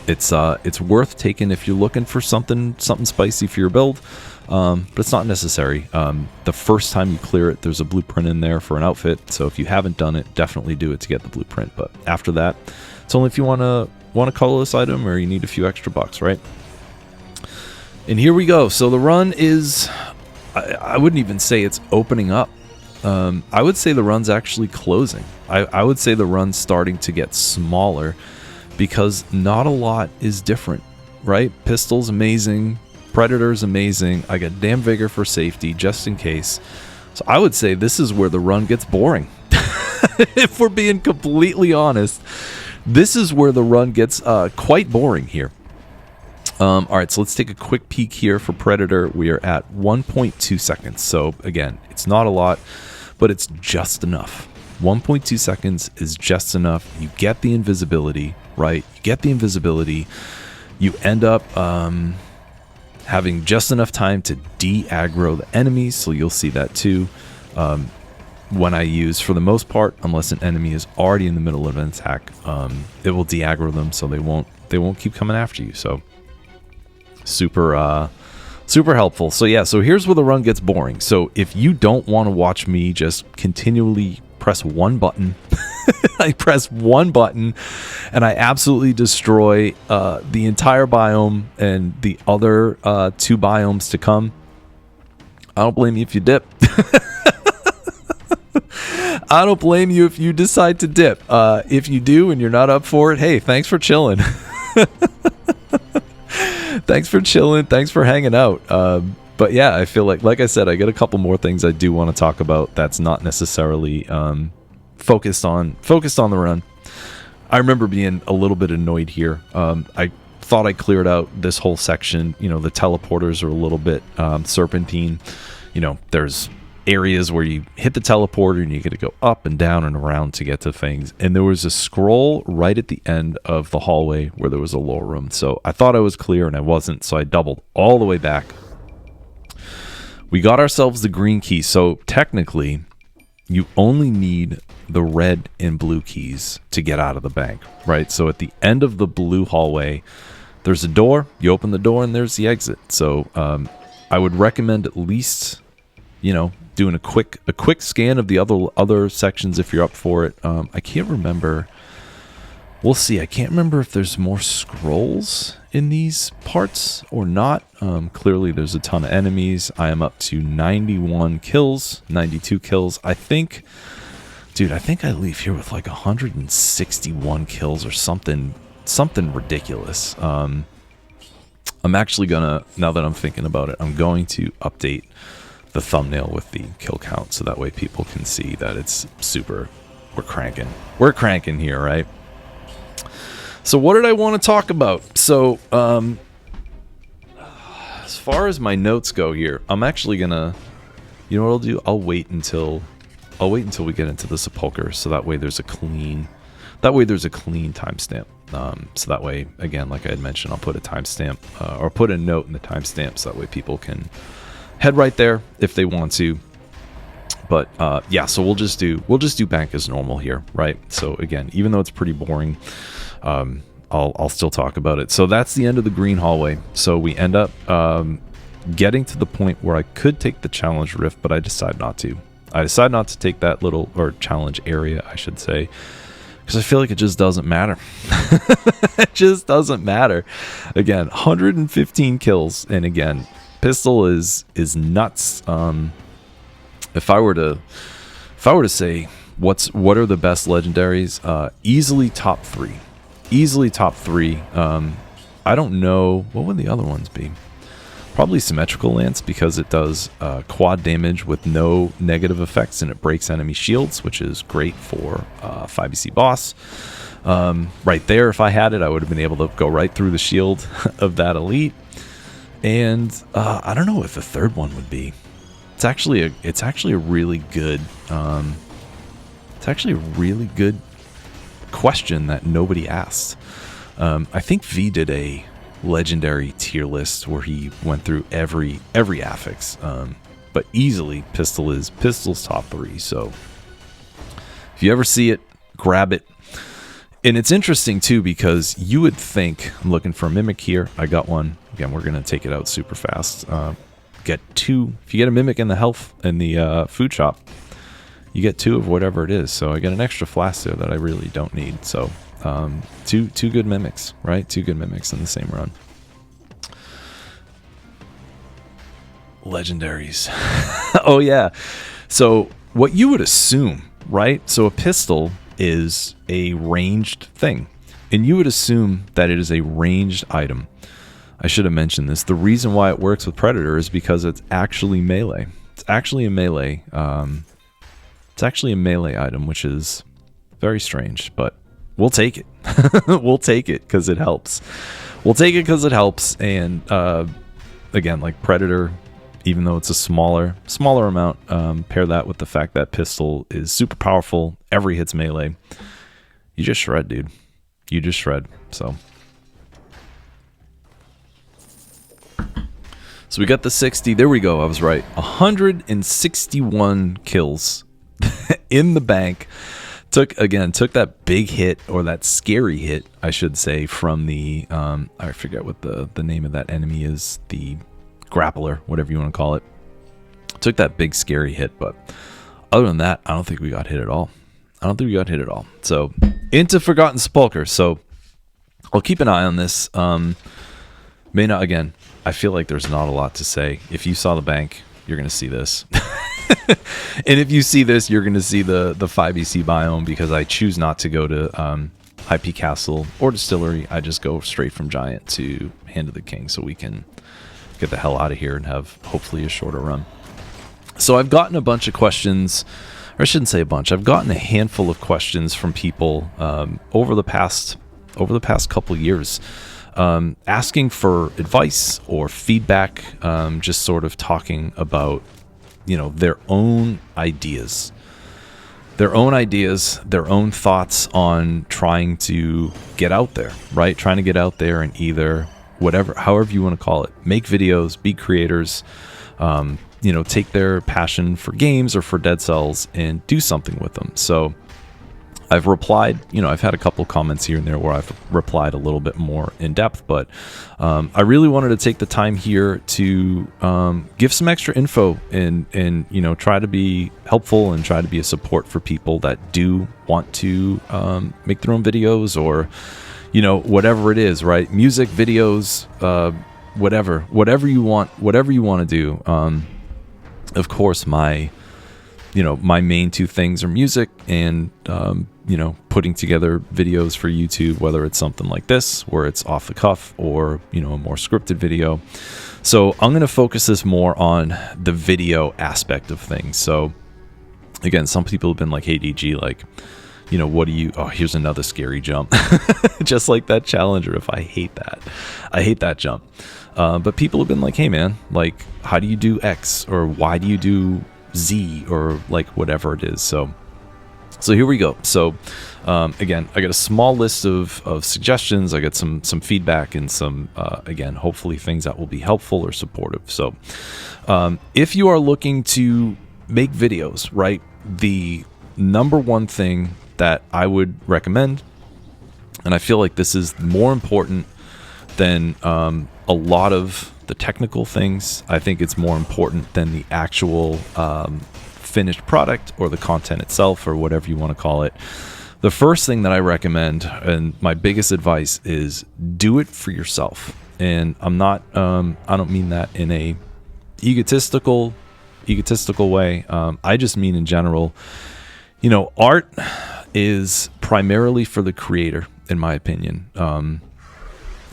Speaker 1: it's worth taking if you're looking for something spicy for your build. But it's not necessary. The first time you clear it, there's a blueprint in there for an outfit. So if you haven't done it, definitely do it to get the blueprint. But after that, it's only if you want a colorless item or you need a few extra bucks, right? And here we go. So the run is, I wouldn't even say it's opening up. I would say the run's actually closing. I would say the run's starting to get smaller because not a lot is different, right? Pistol's amazing, Predator's amazing. I got Damn Vigor for safety just in case. So I would say this is where the run gets boring. If we're being completely honest, this is where the run gets quite boring here. All right, so let's take a quick peek here for Predator. We are at 1.2 seconds. So again, it's not a lot, but it's just enough. 1.2 seconds is just enough. You get the invisibility, right? You get the invisibility. You end up having just enough time to de-aggro the enemies, so you'll see that too. When I use, for the most part, unless an enemy is already in the middle of an attack, it will de-aggro them, so they won't keep coming after you. So super helpful. So yeah, so here's where the run gets boring. So if you don't want to watch me just continually press one button, I press one button and I absolutely destroy the entire biome and the other 2 biomes to come, I don't blame you if you dip. I don't blame you if you decide to dip. If you do and you're not up for it, hey, thanks for chilling. Thanks for chilling. Thanks for hanging out. But yeah, I feel like I said, I got a couple more things I do want to talk about that's not necessarily focused on the run. I remember being a little bit annoyed here. I thought I cleared out this whole section. You know, the teleporters are a little bit serpentine. You know, there's areas where you hit the teleporter and you get to go up and down and around to get to things. And there was a scroll right at the end of the hallway where there was a lore room. So I thought I was clear and I wasn't. So I doubled all the way back. We got ourselves the green key. So technically, you only need the red and blue keys to get out of the bank, right? So at the end of the blue hallway, there's a door. You open the door and there's the exit. So I would recommend at least, you know, doing a quick scan of the other sections if you're up for it. I can't remember. We'll see. I can't remember if there's more scrolls in these parts or not. Clearly, there's a ton of enemies. I am up to 91 kills, 92 kills. I think, dude, I think I leave here with like 161 kills or something ridiculous. I'm actually gonna, now that I'm thinking about it, I'm going to update the thumbnail with the kill count so that way people can see that it's super. We're cranking here, right? So what did I want to talk about? So as far as my notes go here, I'm actually gonna, you know what I'll do? I'll wait until we get into the Sepulcher, so that way there's a clean timestamp. So that way, again, like I had mentioned, I'll put a timestamp or put a note in the timestamp so that way people can head right there if they want to. But yeah, so we'll just do bank as normal here, right? So again, even though it's pretty boring, I'll still talk about it. So that's the end of the green hallway. So we end up getting to the point where I could take the challenge rift, but I decide not to. I decide not to take that little, or challenge area, I should say, because I feel like it just doesn't matter. It just doesn't matter. Again, 115 kills, and again, pistol is nuts. If I were to say what are the best legendaries, easily top 3. Easily top 3. I don't know, what would the other ones be? Probably Symmetrical Lance, because it does quad damage with no negative effects and it breaks enemy shields, which is great for 5EC boss. Right there, if I had it, I would have been able to go right through the shield of that elite. And I don't know what the third one would be. It's actually a really good question that nobody asked. I think V did a legendary tier list where he went through every affix, but easily pistol's top 3. So if you ever see it, grab it. And it's interesting too, because you would think, I'm looking for a mimic here, I got one. Again, we're gonna take it out super fast. Get 2. If you get a mimic in the health in the food shop, you get 2 of whatever it is. So I get an extra flask there that I really don't need. So two good mimics, right? 2 good mimics in the same run. Legendaries. Oh yeah. So what you would assume, right? So a pistol is a ranged thing, and you would assume that it is a ranged item. I should have mentioned this. The reason why it works with Predator is because it's actually melee. It's actually a melee. It's actually a melee item, which is very strange, but we'll take it. We'll take it because it helps. We'll take it because it helps. And again, like Predator, even though it's a smaller amount, pair that with the fact that pistol is super powerful. Every hit's melee. You just shred, dude. You just shred. So we got the 60. There we go. I was right. 161 kills in the bank. Took that big hit, or that scary hit, I should say, from the I forget what the name of that enemy is, the grappler, whatever you want to call it. Took that big scary hit, but other than that, I don't think we got hit at all. So into Forgotten Sepulcher. So I'll keep an eye on this. May not, again, I feel like there's not a lot to say. If you saw the bank, you're going to see this. And if you see this, you're going to see the 5EC biome, because I choose not to go to High Peak Castle or Distillery. I just go straight from Giant to Hand of the King, so we can get the hell out of here and have hopefully a shorter run. So I've gotten a bunch of questions, or I shouldn't say a bunch. I've gotten a handful of questions from people over the past couple years, asking for advice or feedback, just sort of talking about, their own ideas, their own thoughts on trying to get out there, right? Trying to get out there and either however you want to call it, make videos, be creators, take their passion for games or for Dead Cells and do something with them. So I've replied, I've had a couple comments here and there where I've replied a little bit more in depth, but I really wanted to take the time here to give some extra info and try to be helpful and try to be a support for people that do want to make their own videos, or whatever it is, right? Music, videos, whatever you want to do. Of course, my main two things are music and, putting together videos for YouTube, whether it's something like this, where it's off the cuff, or, a more scripted video. So I'm going to focus this more on the video aspect of things. So again, some people have been like, hey, DG, like, what do you, here's another scary jump. Just like that Challenger. If I hate that jump. But people have been like, hey man, like, how do you do X, or why do you do Z, or like whatever it is. So here we go. So again, I got a small list of suggestions. I got some feedback and some again, hopefully things that will be helpful or supportive. So if you are looking to make videos, right, the number one thing that I would recommend, and I feel like this is more important than a lot of the technical things. I think it's more important than the actual finished product or the content itself, or whatever you want to call it. The first thing that I recommend, and my biggest advice, is do it for yourself. And I'm not, I don't mean that in a egotistical way. I just mean in general, art is primarily for the creator, in my opinion.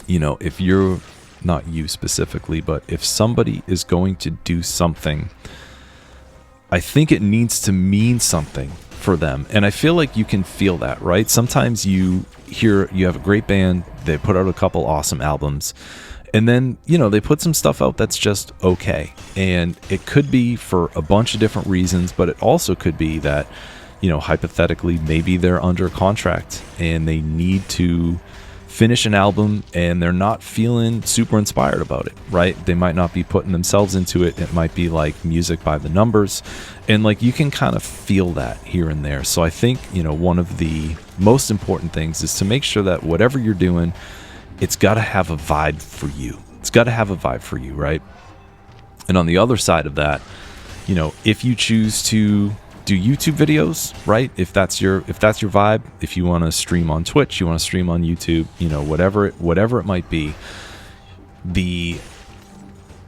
Speaker 1: If you're, not you specifically, but if somebody is going to do something, I think it needs to mean something for them. And I feel like you can feel that, right? Sometimes you have a great band, they put out a couple awesome albums, and then, they put some stuff out that's just okay. And it could be for a bunch of different reasons, but it also could be that, hypothetically, maybe they're under contract and they need to finish an album and they're not feeling super inspired about it, right? They might not be putting themselves into it. It might be like music by the numbers, and like you can kind of feel that here and there. So I think, one of the most important things is to make sure that whatever you're doing, it's got to have a vibe for you. It's got to have a vibe for you, right? And on the other side of that, if you choose to do YouTube videos, right? If that's your vibe, if you want to stream on Twitch, you want to stream on YouTube, whatever it might be, the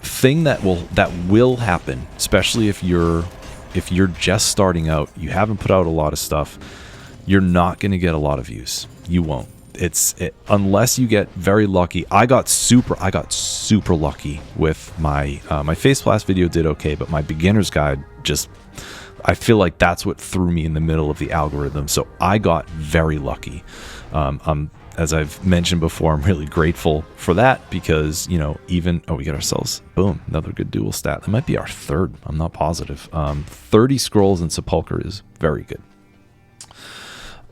Speaker 1: thing that will happen, especially if you're if you're just starting out, you haven't put out a lot of stuff, you're not going to get a lot of views. You won't. Unless you get very lucky. I got super lucky with my my face blast video did okay, but my beginner's guide I feel like that's what threw me in the middle of the algorithm. So I got very lucky. As I've mentioned before, I'm really grateful for that because, we get ourselves, boom, another good dual stat. That might be our third. I'm not positive. 30 scrolls in Sepulcher is very good.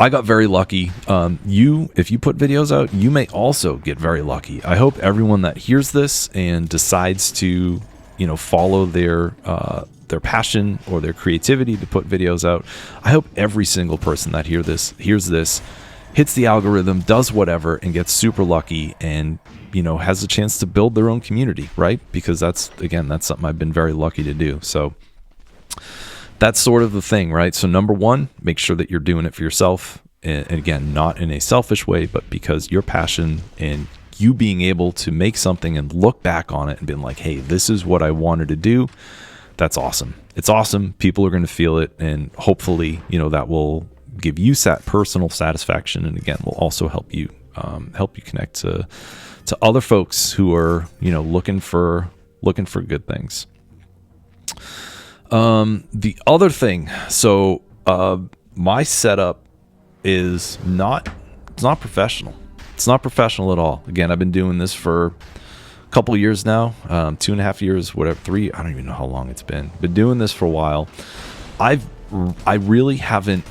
Speaker 1: I got very lucky. If you put videos out, you may also get very lucky. I hope everyone that hears this and decides to, follow their passion or their creativity to put videos out. I hope every single person that hears this, hits the algorithm, does whatever, and gets super lucky and, has a chance to build their own community, right? Because that's something I've been very lucky to do. So that's sort of the thing, right? So number one, make sure that you're doing it for yourself. And again, not in a selfish way, but because your passion and you being able to make something and look back on it and being like, hey, this is what I wanted to do. That's awesome. It's awesome. People are going to feel it. And hopefully, that will give you personal satisfaction. And again, will also help you connect to other folks who are, looking for good things. The other thing, so my setup is it's not professional. It's not professional at all. Again, I've been doing this for a couple of years now, 2.5 years, whatever, 3. I don't even know how long it's been. Been doing this for a while. I really haven't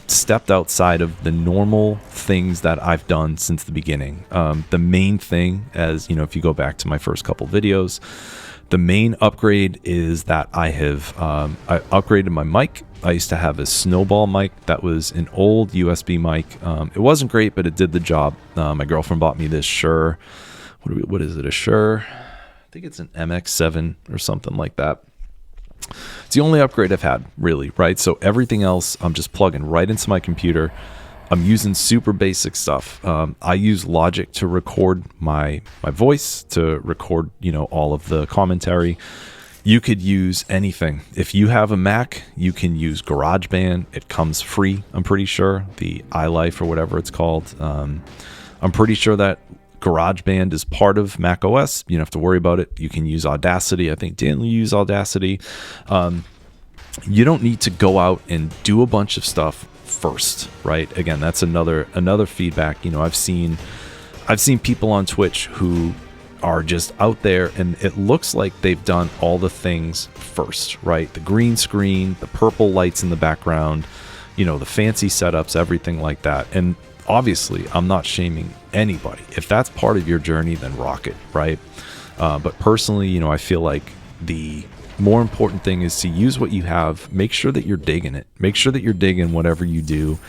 Speaker 1: stepped outside of the normal things that I've done since the beginning. The main thing, as if you go back to my first couple videos, the main upgrade is that I upgraded my mic. I used to have a Snowball mic that was an old USB mic. It wasn't great, but it did the job. My girlfriend bought me this Shure. What is it? A Shure? I think it's an MX7 or something like that. It's the only upgrade I've had, really, right? So everything else, I'm just plugging right into my computer. I'm using super basic stuff. I use Logic to record my voice, to record, all of the commentary. You could use anything. If you have a Mac, you can use GarageBand. It comes free, I'm pretty sure. The iLife or whatever it's called. I'm pretty sure that GarageBand is part of Mac OS. You don't have to worry about it. You can use Audacity. I think Daniel used Audacity. You don't need to go out and do a bunch of stuff first, right? Again, that's another feedback. I've seen people on Twitch who are just out there and it looks like they've done all the things first, right? The green screen, the purple lights in the background, the fancy setups, everything like that. And obviously, I'm not shaming anybody. If that's part of your journey, then rock it, right? But personally, I feel like the more important thing is to use what you have. Make sure that you're digging it. Make sure that you're digging whatever you do.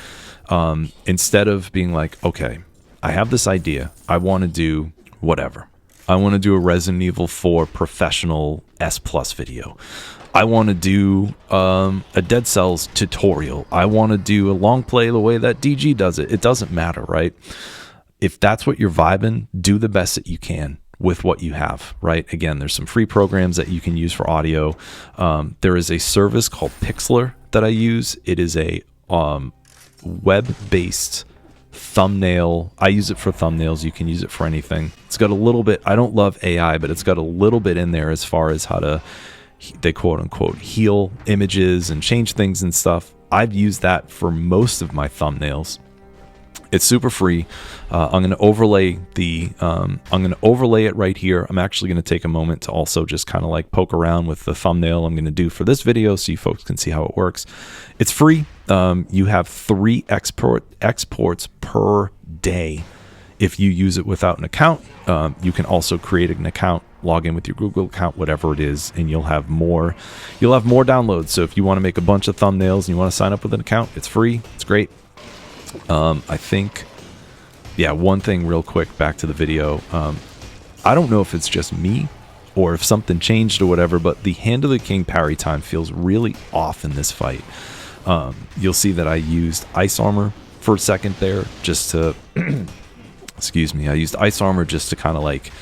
Speaker 1: Instead of being like, okay, I have this idea. I want to do whatever. I want to do a Resident Evil 4 professional S+ video. I want to do a Dead Cells tutorial. I want to do a long play the way that DG does it. It doesn't matter, right? If that's what you're vibing, do the best that you can with what you have, right? Again, there's some free programs that you can use for audio. There is a service called Pixlr that I use. It is a web-based thumbnail. I use it for thumbnails. You can use it for anything. It's got a little bit, I don't love AI, but it's got a little bit in there as far as how to, they quote unquote, heal images and change things and stuff. I've used that for most of my thumbnails. It's super free. I'm going to overlay it right here. I'm actually going to take a moment to also just kind of like poke around with the thumbnail I'm going to do for this video so you folks can see how it works. It's free. You have 3 exports per day. If you use it without an account, you can also create an account, log in with your Google account, whatever it is, and you'll have more downloads. So if you want to make a bunch of thumbnails and you want to sign up with an account, it's free. It's great. I think, one thing real quick, back to the video. I don't know if it's just me or if something changed or whatever, but the Hand of the King parry time feels really off in this fight. You'll see that I used ice armor for a second there just to, excuse me, I used ice armor just to kind of like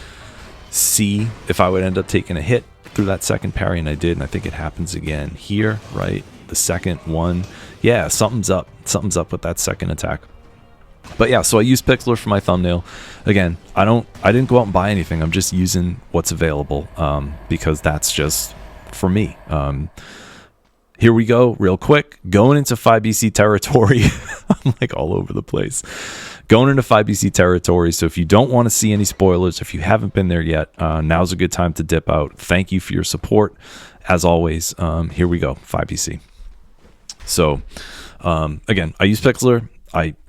Speaker 1: see if I would end up taking a hit through that second parry, and I did, and I think it happens again here, right? The second one. Yeah, something's up. Something's up with that second attack. But yeah, so I use Pixlr for my thumbnail. Again, I didn't go out and buy anything. I'm just using what's available because that's just for me. Here we go, real quick. Going into 5BC territory. I'm like all over the place. Going into 5BC territory. So if you don't want to see any spoilers, if you haven't been there yet, now's a good time to dip out. Thank you for your support. As always, here we go, 5BC. So again, I use Pixlr.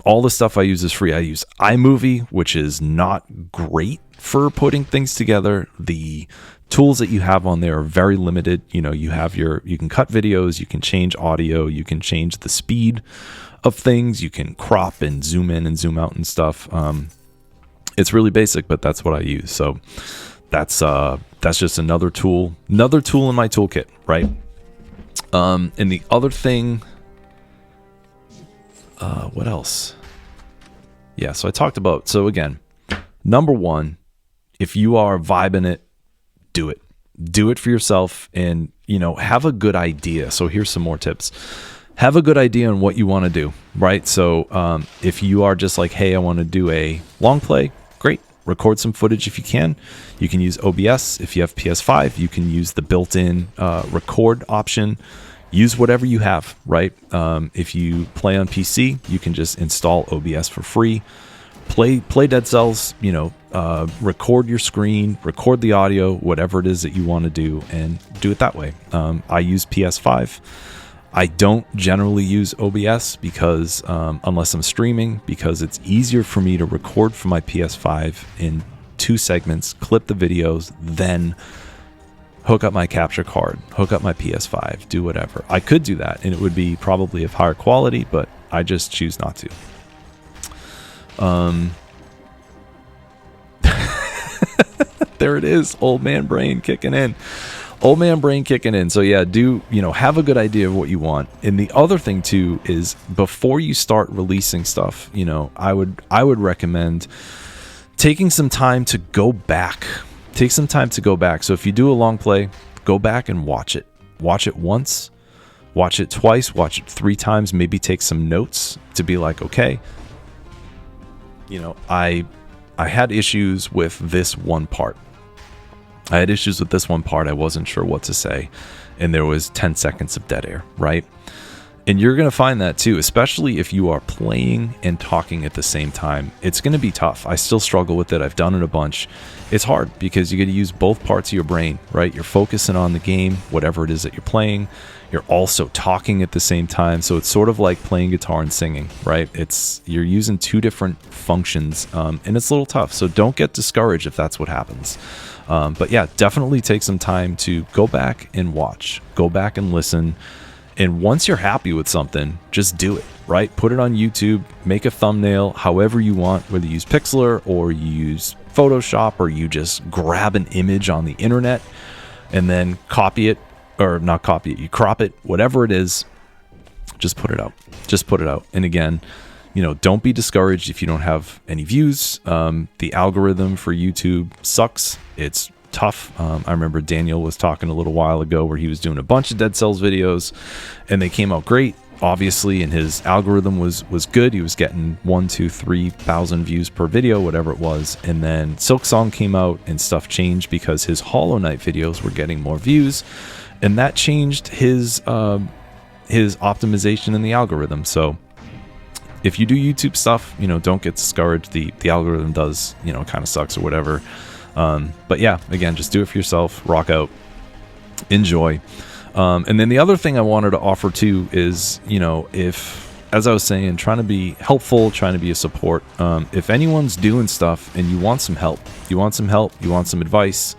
Speaker 1: All the stuff I use is free. I use iMovie, which is not great for putting things together. The tools that you have on there are very limited. You know, you can cut videos, you can change audio, you can change the speed of things, you can crop and zoom in and zoom out and stuff. It's really basic, but that's what I use. So that's just another tool in my toolkit, right? And the other thing, what else? Yeah, so I talked about, so again, number one, if you are vibing it, do it. Do it for yourself and, have a good idea. So here's some more tips. Have a good idea on what you want to do, right? So if you are just like, hey, I want to do a long play, great. Record some footage if you can. You can use OBS. If you have PS5, you can use the built-in record option. Use whatever you have, right? If you play on PC, you can just install OBS for free. Play Dead Cells, record your screen, record the audio, whatever it is that you want to do, and do it that way. I use PS5. I don't generally use OBS because unless I'm streaming, because it's easier for me to record from my PS5 in 2 segments, clip the videos, then hook up my capture card, hook up my PS5, do whatever. I could do that, and it would be probably of higher quality, but I just choose not to. There it is, old man brain kicking in. So yeah, have a good idea of what you want. And the other thing too is before you start releasing stuff, I would recommend taking some time to go back. Take some time to go back. So if you do a long play, go back and watch it. Watch it once, watch it twice, watch it 3 times, maybe take some notes to be like, okay, I had issues with this one part. I wasn't sure what to say. And there was 10 seconds of dead air, right? And you're going to find that too, especially if you are playing and talking at the same time. It's going to be tough. I still struggle with it. I've done it a bunch. It's hard because you got to use both parts of your brain, right? You're focusing on the game, whatever it is that you're playing. You're also talking at the same time. So it's sort of like playing guitar and singing, right? You're using 2 different functions, and it's a little tough. So don't get discouraged if that's what happens. But yeah, definitely take some time to go back and watch, go back and listen. And once you're happy with something, just do it, right? Put it on YouTube, make a thumbnail, however you want, whether you use Pixlr or you use Photoshop or you just grab an image on the internet and then you crop it, whatever it is, just put it out. And again, don't be discouraged if you don't have any views. The algorithm for YouTube sucks. It's tough. I remember Daniel was talking a little while ago where he was doing a bunch of Dead Cells videos and they came out great, obviously, and his algorithm was good. He was getting 1,000, 2,000, 3,000 views per video, whatever it was. And then Silksong came out and stuff changed because his Hollow Knight videos were getting more views, and that changed his optimization in the algorithm. So if you do YouTube stuff, don't get discouraged. The algorithm does, kind of sucks or whatever. But yeah, again, just do it for yourself, rock out, enjoy. And then the other thing I wanted to offer too is, as I was saying, trying to be helpful, trying to be a support. If anyone's doing stuff and you want some help, you want some advice,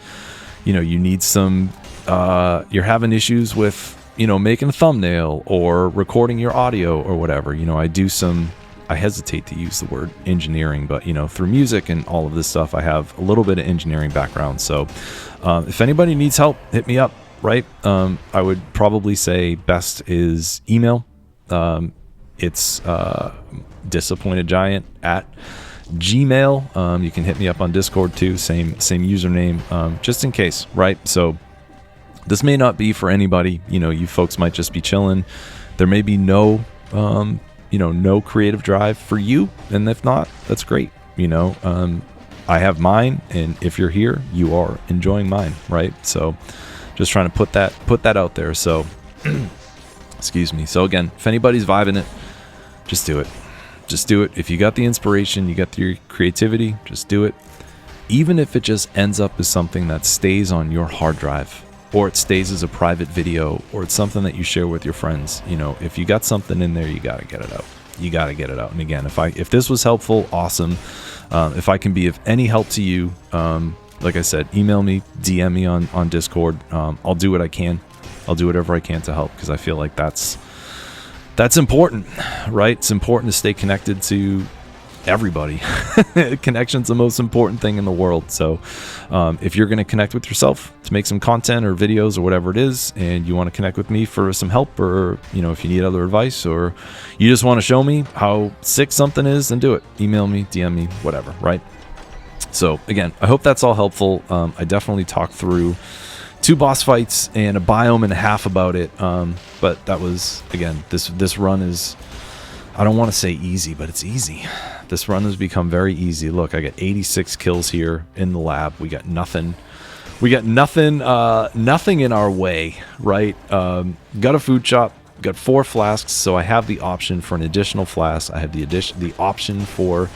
Speaker 1: you need some, you're having issues with, making a thumbnail or recording your audio or whatever, I hesitate to use the word engineering, but through music and all of this stuff, I have a little bit of engineering background. So if anybody needs help, hit me up, right? I would probably say best is email. It's disappointedgiant at Gmail. You can hit me up on Discord too, same username, just in case, right? So this may not be for anybody. You folks might just be chilling. There may be no no creative drive for you, and if not, that's great. I have mine, and if you're here, you are enjoying mine, right? So just trying to put that out there. So excuse me. So again, if anybody's vibing it, just do it. Just do it. If you got the inspiration, you got your creativity, just do it. Even if it just ends up as something that stays on your hard drive, or it stays as a private video, or it's something that you share with your friends. If you got something in there, you got to get it out. You got to get it out. And again, if this was helpful, awesome. If I can be of any help to you, like I said, email me, DM me on Discord. I'll do what I can. I'll do whatever I can to help, because I feel like that's important, right? It's important to stay connected to everybody. Connection's the most important thing in the world. So if you're going to connect with yourself to make some content or videos or whatever it is, and you want to connect with me for some help, or if you need other advice, or you just want to show me how sick something is, then do it. Email me, DM me, whatever, right? So again, I hope that's all helpful. I definitely talked through 2 boss fights and a biome and a half about it, but that was, again, this run is, I don't want to say easy, but it's easy. This run has become very easy. Look, I got 86 kills here in the lab. We got nothing. Nothing in our way, right? Got a food shop. Got 4 flasks, so I have the option for an additional flask. I have the option for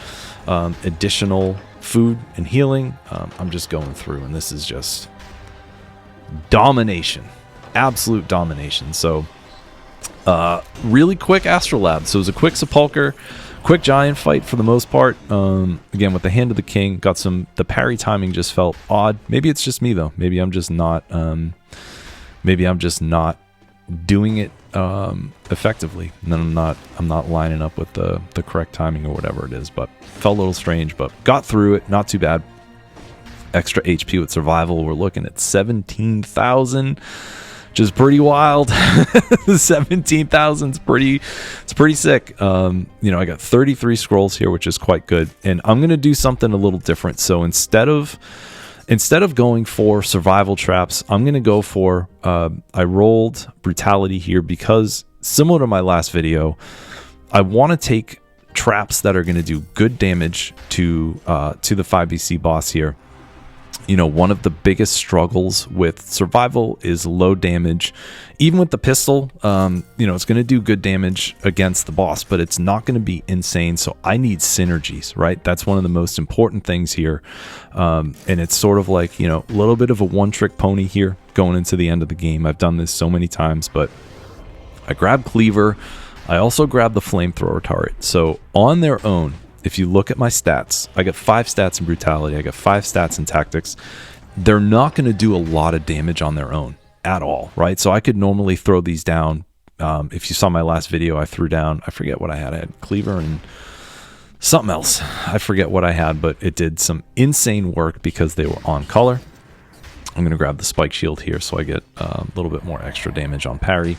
Speaker 1: additional food and healing. I'm just going through, and this is just domination, absolute domination. So really quick astrolab. So it was a quick sepulcher, quick giant fight for the most part. Again, with the hand of the king, got the parry timing just felt odd. Maybe it's just me though. Maybe I'm just not doing it effectively, and then I'm not lining up with the correct timing or whatever it is. But felt a little strange, but got through it. Not too bad. Extra HP with survival. We're looking at 17,000, which is pretty wild. 17,000 is pretty sick. I got 33 scrolls here, which is quite good. And I'm gonna do something a little different. So instead of going for survival traps, I'm gonna go for I rolled brutality here, because similar to my last video, I want to take traps that are going to do good damage to the 5BC boss here. One of the biggest struggles with survival is low damage. Even with the pistol, it's going to do good damage against the boss, but it's not going to be insane. So I need synergies, right? That's one of the most important things here. And it's sort of like, a little bit of a one-trick pony here going into the end of the game. I've done this so many times, but I grabbed Cleaver. I also grabbed the flamethrower turret. So on their own, if you look at my stats, I got 5 stats in brutality. I got 5 stats in tactics. They're not going to do a lot of damage on their own at all, right? So I could normally throw these down. If you saw my last video, I threw down, I forget what I had. I had Cleaver and something else. I forget what I had, but it did some insane work because they were on color. I'm going to grab the spike shield here so I get a little bit more extra damage on parry.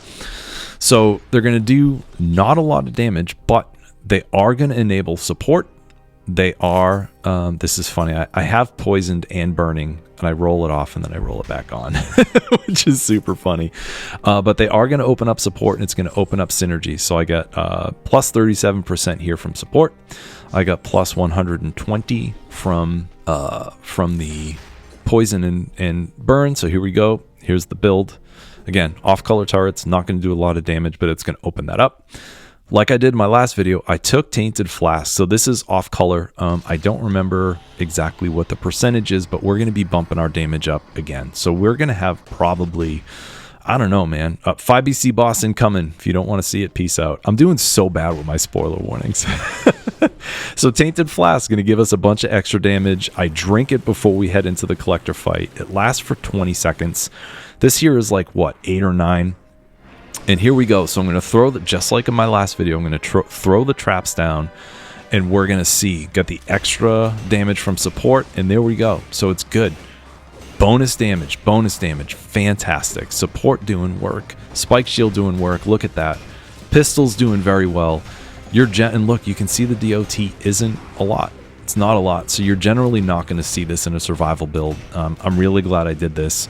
Speaker 1: So they're going to do not a lot of damage, but they are going to enable support. They are, this is funny, I have poisoned and burning, and I roll it off and then I roll it back on, which is super funny. But they are going to open up support, and it's going to open up synergy. So I got plus 37% here from support. I got plus 120 from the poison and burn. So here we go. Here's the build. Again, off-color turrets, not going to do a lot of damage, but it's going to open that up. Like I did in my last video, I took Tainted Flask. So this is off color. I don't remember exactly what the percentage is, but we're going to be bumping our damage up again. So we're going to have probably, I don't know, man, 5BC boss incoming. If you don't want to see it, peace out. I'm doing so bad with my spoiler warnings. So Tainted Flask is going to give us a bunch of extra damage. I drink it before we head into the collector fight. It lasts for 20 seconds. This here is like, what, 8 or 9? And here we go. So I'm going to throw just like in my last video, I'm going to throw the traps down, and we're going to see, got the extra damage from support, and there we go. So it's good. Bonus damage, fantastic. Support doing work, spike shield doing work. Look at that. Pistol's doing very well. And look, you can see the DOT isn't a lot. It's not a lot, so you're generally not going to see this in a survival build. I'm really glad I did this.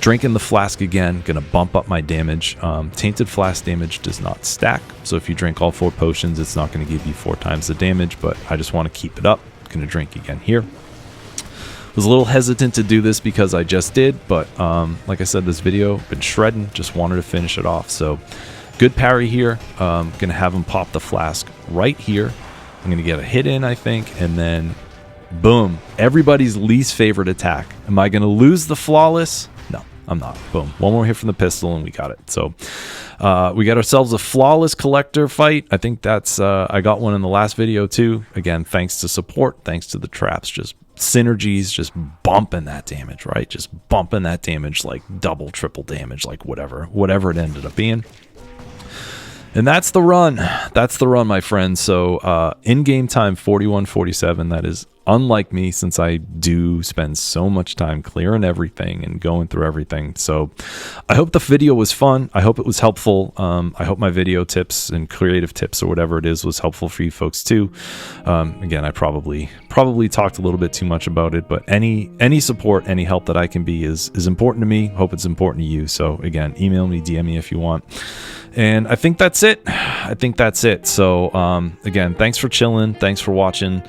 Speaker 1: Drinking the flask again, going to bump up my damage. Tainted flask damage does not stack, so if you drink all 4 potions, it's not going to give you 4 times the damage, but I just want to keep it up. Going to drink again here. Was a little hesitant to do this because I just did, but like I said, this video, been shredding, just wanted to finish it off. So good parry here. Gonna have him pop the flask right here. I'm gonna get a hit in, I think, and then boom, everybody's least favorite attack. Am I gonna lose the flawless? No, I'm not. Boom, one more hit from the pistol and we got it. So we got ourselves a flawless collector fight. I think that's I got one in the last video too. Again, thanks to support, thanks to the traps, just synergies, just bumping that damage, right? Just bumping that damage, like double, triple damage, like whatever it ended up being. And that's the run. That's the run, my friends. So in-game time 41:47. That is unlike me, since I do spend so much time clearing everything and going through everything. So I hope the video was fun. I hope it was helpful. I hope my video tips and creative tips or whatever it is was helpful for you folks too. Again, I probably talked a little bit too much about it, but any support, any help that I can be is important to me. Hope it's important to you. So again, email me, DM me if you want. And I think that's it. So again, thanks for chilling. Thanks for watching.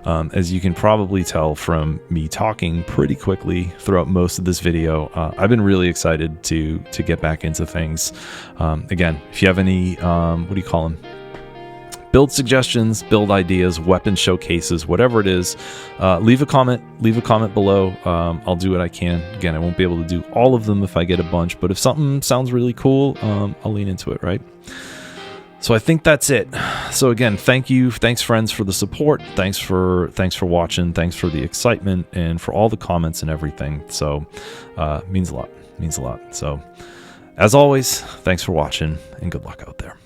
Speaker 1: As you can probably tell from me talking pretty quickly throughout most of this video, I've been really excited to get back into things. Again, if you have any, what do you call them? Build suggestions, build ideas, weapon showcases, whatever it is, leave a comment below. I'll do what I can. Again, I won't be able to do all of them if I get a bunch, but if something sounds really cool, I'll lean into it, right? So I think that's it. So again, thanks friends for the support. Thanks for watching. Thanks for the excitement and for all the comments and everything. So means a lot. So as always, thanks for watching and good luck out there.